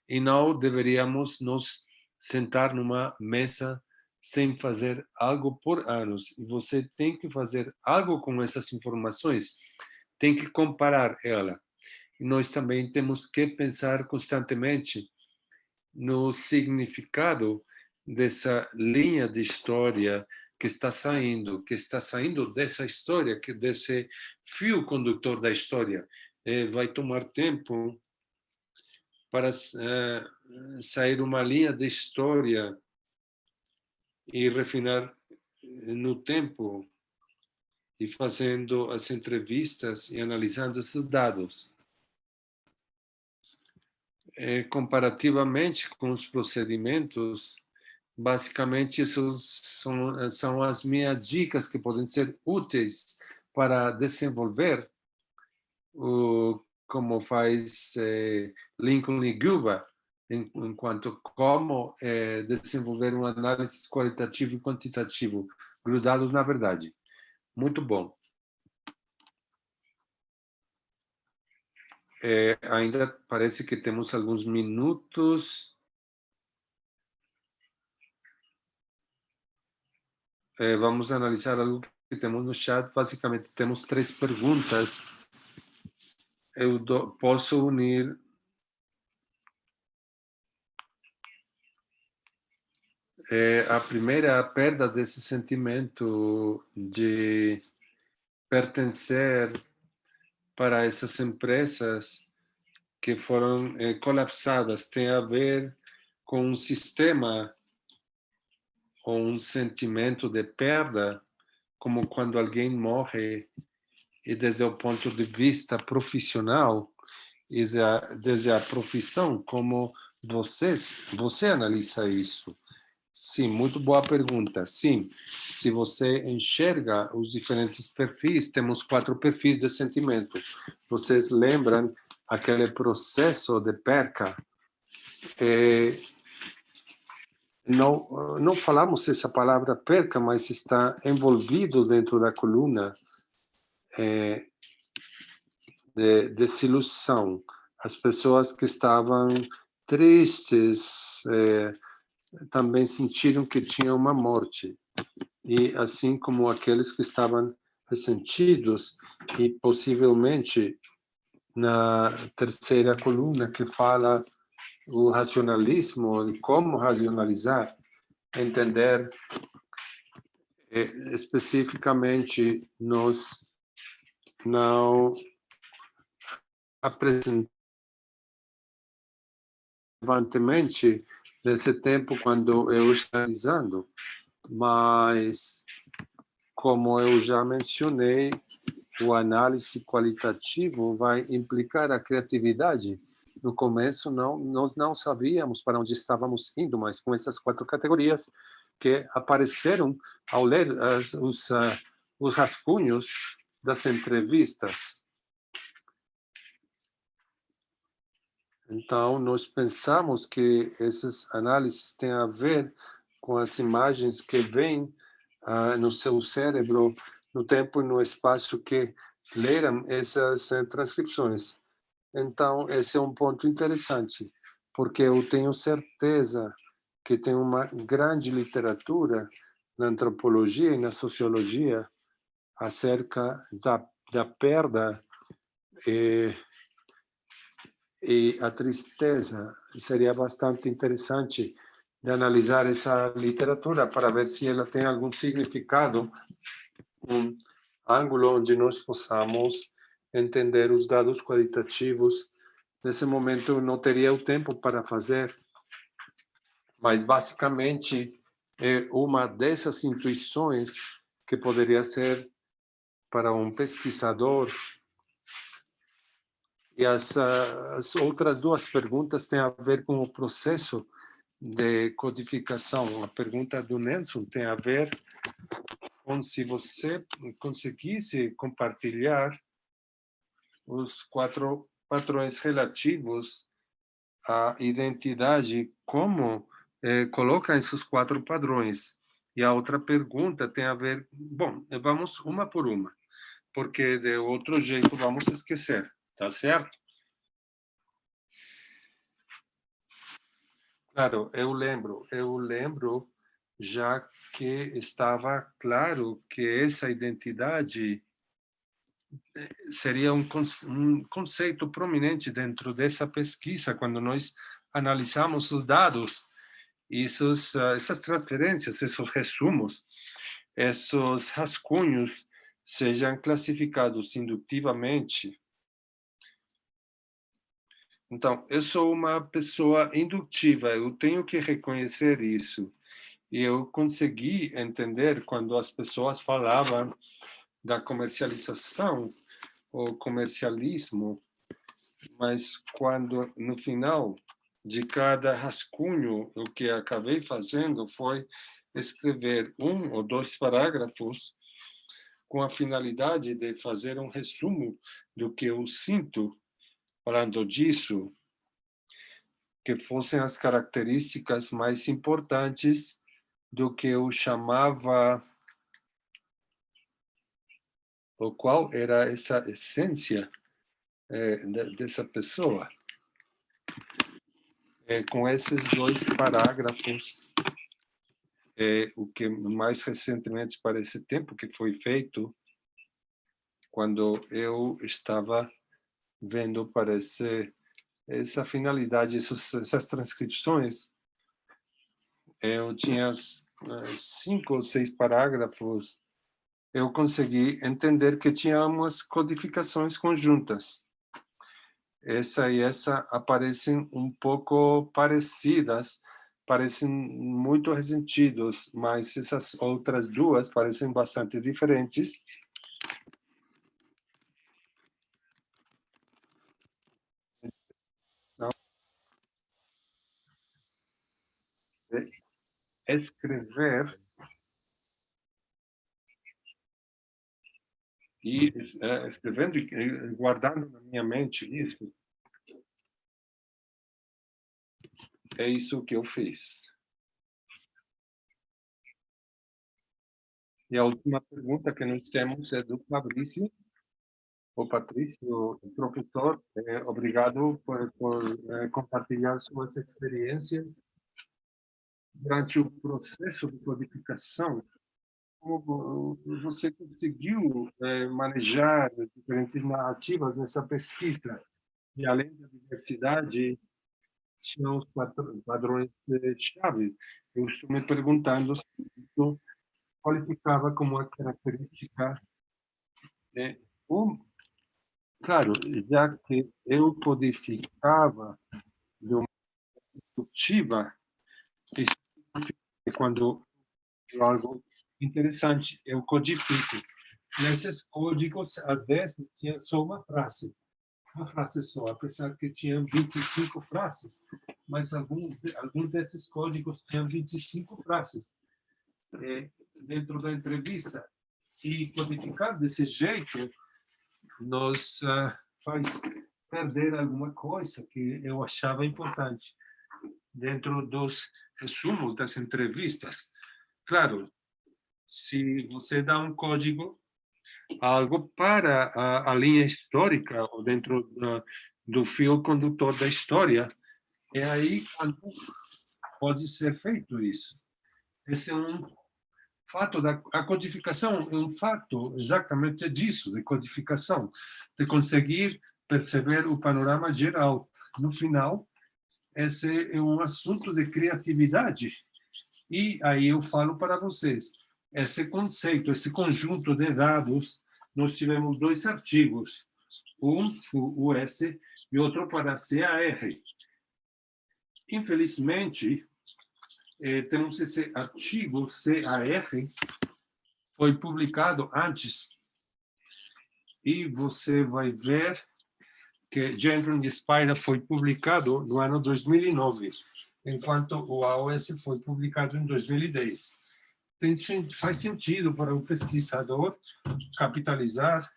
E não deveríamos nos sentar numa mesa sem fazer algo por anos. E você tem que fazer algo com essas informações, tem que comparar ela. E nós também temos que pensar constantemente no significado dessa linha de história que está saindo dessa história, que desse fio condutor da história. Vai tomar tempo para sair uma linha de história e refinar no tempo e fazendo as entrevistas e analisando esses dados. Comparativamente com os procedimentos, basicamente essas são as minhas dicas que podem ser úteis para desenvolver como faz Lincoln e Guba, enquanto como desenvolver uma análise qualitativo e quantitativo, grudados na verdade. Muito bom. Ainda parece que temos alguns minutos. Vamos analisar algo que temos no chat. Basicamente, temos 3 perguntas. Eu posso unir a primeira, a perda desse sentimento de pertencer para essas empresas que foram colapsadas, tem a ver com um sistema ou um sentimento de perda, como quando alguém morre e desde o ponto de vista profissional e desde a profissão, como você analisa isso? Sim, muito boa pergunta. Sim, se você enxerga os diferentes perfis, temos 4 perfis de sentimento. Vocês lembram aquele processo de perca? Não falamos essa palavra perca, mas está envolvido dentro da coluna de desilusão. As pessoas que estavam tristes também sentiram que tinha uma morte. e assim como aqueles que estavam ressentidos, e possivelmente na terceira coluna que fala o racionalismo, e como racionalizar, entender especificamente nós não apresentamos relevantemente nesse tempo quando eu estou analisando, mas como eu já mencionei, o análise qualitativo vai implicar a criatividade. No começo, nós não sabíamos para onde estávamos indo, mas com essas 4 categorias que apareceram ao ler os rascunhos das entrevistas. Então, nós pensamos que essas análises têm a ver com as imagens que vêm no seu cérebro, no tempo e no espaço que leram essas transcrições. Então, esse é um ponto interessante, porque eu tenho certeza que tem uma grande literatura na antropologia e na sociologia acerca da perda e a tristeza. Seria bastante interessante de analisar essa literatura para ver se ela tem algum significado, um ângulo onde nós possamos entender os dados qualitativos. Nesse momento eu não teria o tempo para fazer, mas basicamente é uma dessas intuições que poderia ser para um pesquisador. E as outras 2 perguntas têm a ver com o processo de codificação. A pergunta do Nelson tem a ver com se você conseguisse compartilhar os 4 padrões relativos à identidade, como coloca esses 4 padrões. E a outra pergunta tem a ver... Bom, vamos uma por uma, porque de outro jeito vamos esquecer, tá certo? Claro, eu lembro já que estava claro que essa identidade seria um conceito prominente dentro dessa pesquisa, quando nós analisamos os dados, essas transferências, esses resumos, esses rascunhos, sejam classificados indutivamente. Então, eu sou uma pessoa indutiva, eu tenho que reconhecer isso. E eu consegui entender quando as pessoas falavam da comercialização ou comercialismo, mas quando no final de cada rascunho, o que acabei fazendo foi escrever 1 ou 2 parágrafos com a finalidade de fazer um resumo do que eu sinto falando disso, que fossem as características mais importantes do que eu chamava, o qual era essa essência dessa pessoa. Com esses 2 parágrafos, o que mais recentemente, para esse tempo que foi feito, quando eu estava vendo para essa finalidade, essas transcrições, eu tinha 5 ou 6 parágrafos, eu consegui entender que tinha umas codificações conjuntas. Essa e essa aparecem um pouco parecidas, parecem muito ressentidos, mas essas outras 2 parecem bastante diferentes. Então, escrever e escrevendo e guardando na minha mente isso, é isso que eu fiz. E a última pergunta que nós temos é do Fabrício. O Patrício, professor, obrigado por compartilhar suas experiências durante o processo de codificação. como você conseguiu manejar diferentes narrativas nessa pesquisa? E além da diversidade, tinha os padrões-chave. Eu estou me perguntando se isso qualificava como uma característica. Né? Um, claro, já que eu codificava de uma produtiva, isso é quando eu algo interessante, eu codifico. Nesses códigos, às vezes, tinha só uma frase só, apesar que tinham 25 frases, mas alguns desses códigos tinham 25 frases dentro da entrevista. E codificar desse jeito nos faz perder alguma coisa que eu achava importante dentro dos resumos das entrevistas. Claro, se você dá um código, algo para a linha histórica, ou dentro do fio condutor da história, é aí quando pode ser feito isso. Esse é um fato a codificação é um fato exatamente disso, de codificação, de conseguir perceber o panorama geral. No final, esse é um assunto de criatividade. E aí eu falo para vocês, esse conceito, esse conjunto de dados, nós tivemos dois artigos, um o US e outro para CAR. Infelizmente, temos esse artigo CAR, foi publicado antes, e você vai ver que Gendron e Spira foi publicado no ano 2009, enquanto o AOS foi publicado em 2010. Faz sentido para o pesquisador capitalizar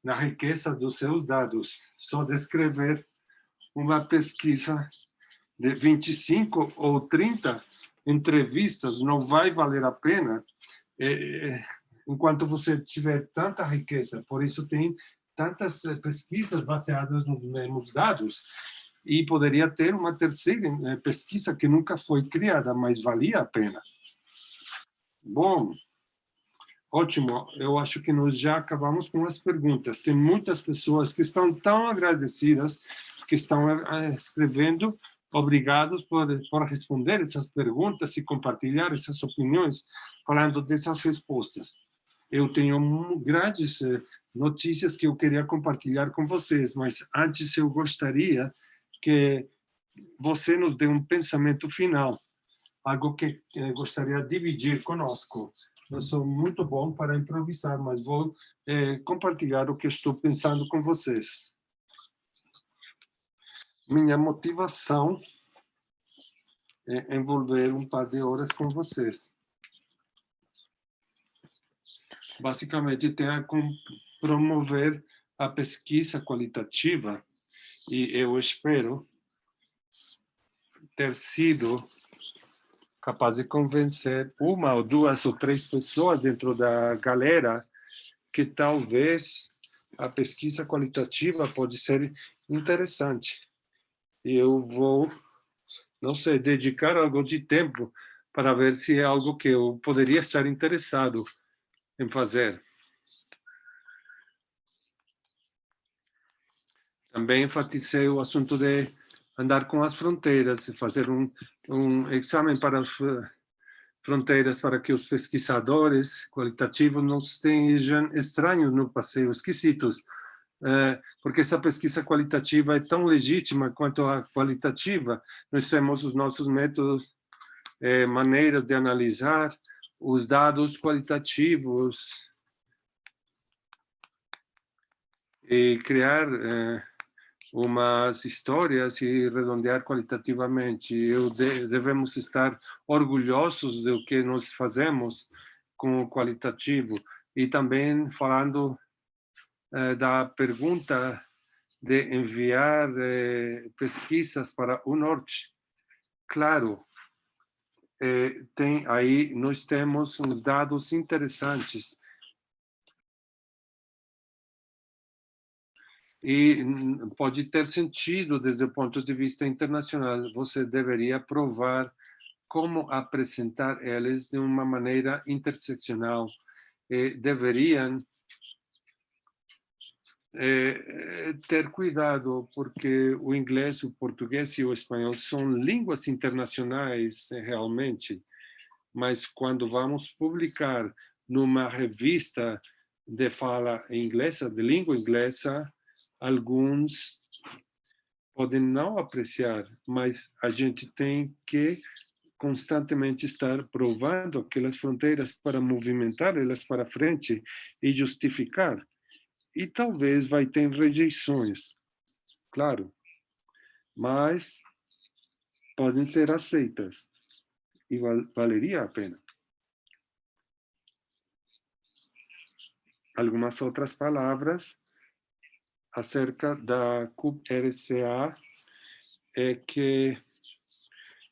na riqueza dos seus dados. Só descrever uma pesquisa de 25 ou 30 entrevistas não vai valer a pena enquanto você tiver tanta riqueza. Por isso tem tantas pesquisas baseadas nos mesmos dados, e poderia ter uma terceira pesquisa que nunca foi criada, mas valia a pena. Bom, ótimo, eu acho que nós já acabamos com as perguntas. Tem muitas pessoas que estão tão agradecidas, que estão escrevendo, obrigados por responder essas perguntas e compartilhar essas opiniões, falando dessas respostas. Eu tenho grandes notícias que eu queria compartilhar com vocês, mas antes eu gostaria que você nos dê um pensamento final, algo que gostaria de dividir conosco. Eu sou muito bom para improvisar, mas vou compartilhar o que estou pensando com vocês. Minha motivação é envolver um par de horas com vocês. Basicamente, tem a promover a pesquisa qualitativa, e eu espero ter sido capaz de convencer uma ou duas ou três pessoas dentro da galera que talvez a pesquisa qualitativa pode ser interessante. E eu vou, não sei, dedicar algo de tempo para ver se é algo que eu poderia estar interessado em fazer. Também enfatizei o assunto de andar com as fronteiras, fazer um exame para as fronteiras para que os pesquisadores qualitativos não estejam estranhos no passeio, esquisitos, porque essa pesquisa qualitativa é tão legítima quanto a qualitativa. Nós temos os nossos métodos, maneiras de analisar os dados qualitativos e criar umas histórias e redondear qualitativamente. Devemos estar orgulhosos do que nós fazemos com o qualitativo. E também falando da pergunta de enviar pesquisas para o norte. Claro, aí nós temos uns dados interessantes. E pode ter sentido desde o ponto de vista internacional. Você deveria provar como apresentar eles de uma maneira interseccional. Deveriam ter cuidado, porque o inglês, o português e o espanhol são línguas internacionais, realmente, mas quando vamos publicar numa revista de fala inglesa, de língua inglesa, alguns podem não apreciar, mas a gente tem que constantemente estar provando aquelas fronteiras para movimentar elas para frente e justificar. E talvez vai ter rejeições, claro, mas podem ser aceitas e valeria a pena. Algumas outras palavras acerca da CUP-RCA é que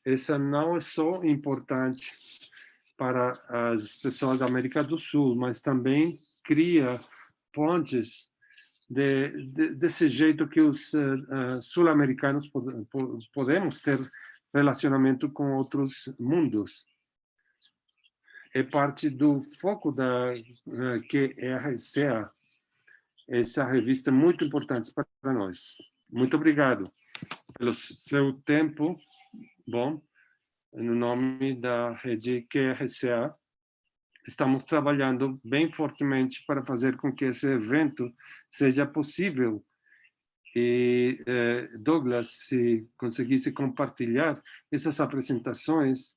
essa não é só importante para as pessoas da América do Sul, mas também cria pontes desse jeito que os sul-americanos podemos ter relacionamento com outros mundos. É parte do foco da QRCA, essa revista é muito importante para nós. Muito obrigado pelo seu tempo. Bom, no nome da rede QRCA, estamos trabalhando bem fortemente para fazer com que esse evento seja possível. E Douglas, se conseguisse compartilhar essas apresentações,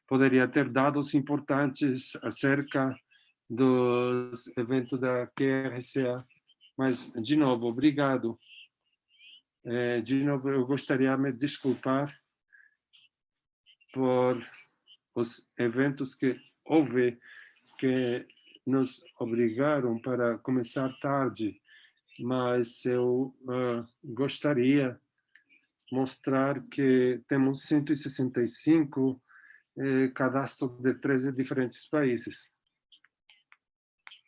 poderia ter dados importantes acerca dos eventos da QRCA. Mas, de novo, obrigado. De novo, eu gostaria de me desculpar por os eventos que houve que nos obrigaram para começar tarde, mas eu gostaria de mostrar que temos 165 cadastros de 13 diferentes países,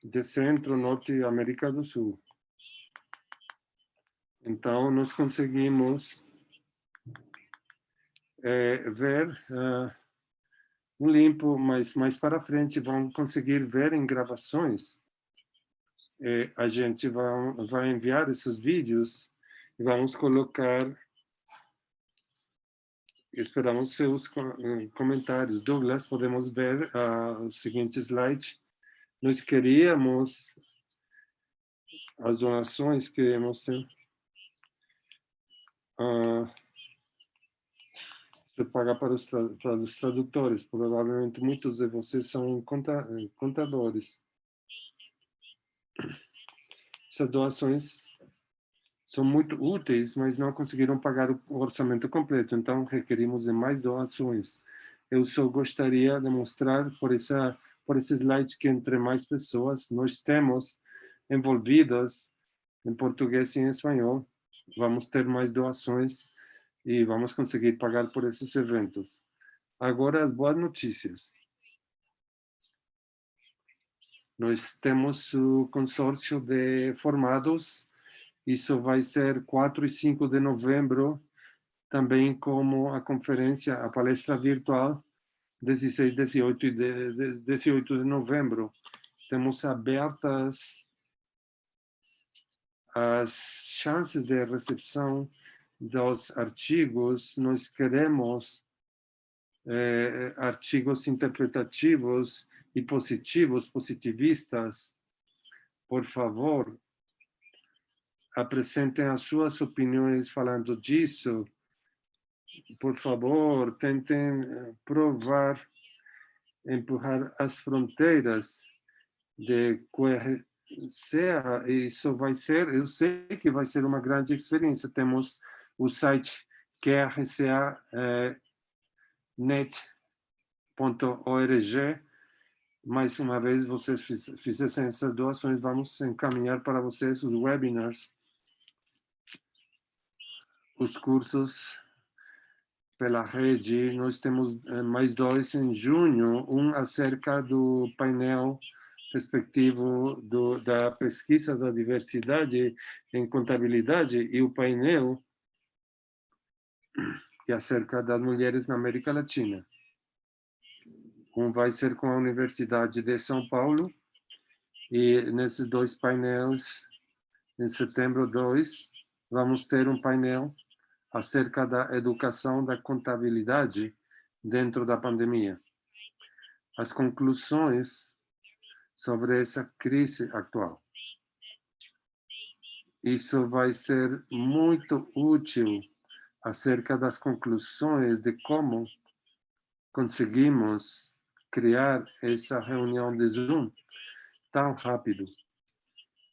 de Centro, Norte e América do Sul. Então, nós conseguimos ver um limpo, mas mais para frente vão conseguir ver em gravações. A gente vai enviar esses vídeos e vamos colocar. Esperamos seus comentários. Douglas, podemos ver o seguinte slide. Nós queríamos as doações que você pagar para os tradutores. Provavelmente muitos de vocês são contadores. Essas doações são muito úteis, mas não conseguiram pagar o orçamento completo, então requerimos de mais doações. Eu só gostaria de mostrar por esse slide que entre mais pessoas nós temos envolvidas em português e em espanhol, vamos ter mais doações e vamos conseguir pagar por esses eventos. Agora as boas notícias. Nós temos o consórcio de formados. Isso vai ser 4 e 5 de novembro, também como a conferência, a palestra virtual, 16, 18 e 18 de novembro. Temos abertas as chances de recepção dos artigos. Nós queremos artigos interpretativos e positivos, positivistas. Por favor, apresentem as suas opiniões falando disso. Por favor, tentem provar, empurrar as fronteiras de QRCA. Isso vai ser, eu sei que vai ser uma grande experiência. Temos o site qrcanet.org. Mais uma vez, vocês fizessem essas doações, vamos encaminhar para vocês os webinars, os cursos pela rede. Nós temos mais 2 em junho, um acerca do painel respectivo da pesquisa da diversidade em contabilidade e o painel que é acerca das mulheres na América Latina. Um vai ser com a Universidade de São Paulo, e nesses 2 painéis, em setembro 2, vamos ter um painel acerca da educação da contabilidade dentro da pandemia. As conclusões sobre essa crise atual. Isso vai ser muito útil acerca das conclusões de como conseguimos criar essa reunião de Zoom tão rápido.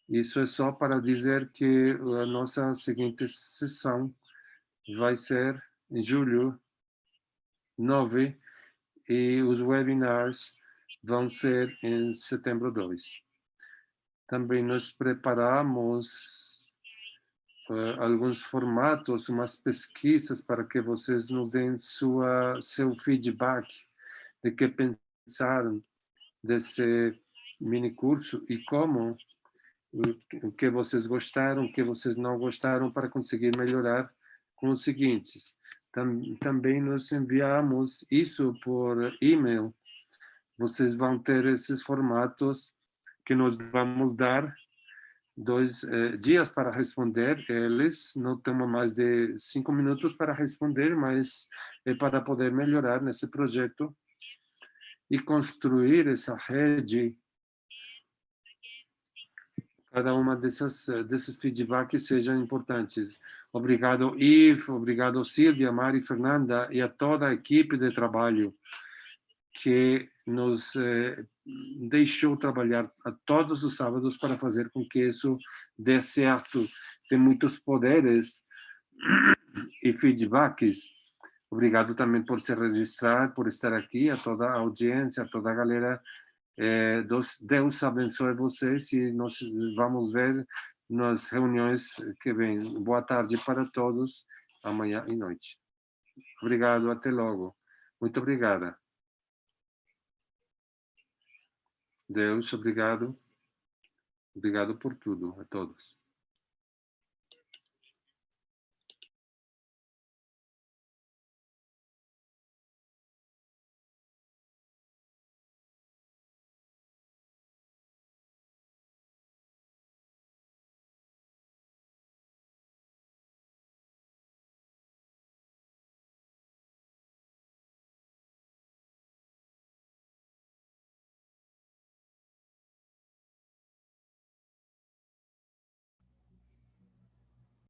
Isso é só para dizer que a nossa seguinte sessão vai ser em julho 9 e os webinars vão ser em setembro 2. Também nós preparamos alguns formatos, umas pesquisas para que vocês nos deem seu feedback de que pensaram desse mini curso e como, o que vocês gostaram, o que vocês não gostaram, para conseguir melhorar com os seguintes. Também nós enviamos isso por e-mail. Vocês vão ter esses formatos que nós vamos dar 2 dias para responder eles, não toma mais de 5 minutos para responder, mas é para poder melhorar nesse projeto e construir essa rede. Cada uma desses feedbacks sejam importantes. Obrigado, Yves, obrigado, Silvia, Mari, Fernanda e a toda a equipe de trabalho que nos deixou trabalhar a todos os sábados para fazer com que isso dê certo. Tem muitos poderes e feedbacks. Obrigado também por se registrar, por estar aqui, a toda a audiência, a toda a galera. Deus abençoe vocês e nós vamos ver nas reuniões que vêm. Boa tarde para todos, amanhã e noite. Obrigado, até logo. Muito obrigada. Deus, obrigado. Obrigado por tudo, a todos.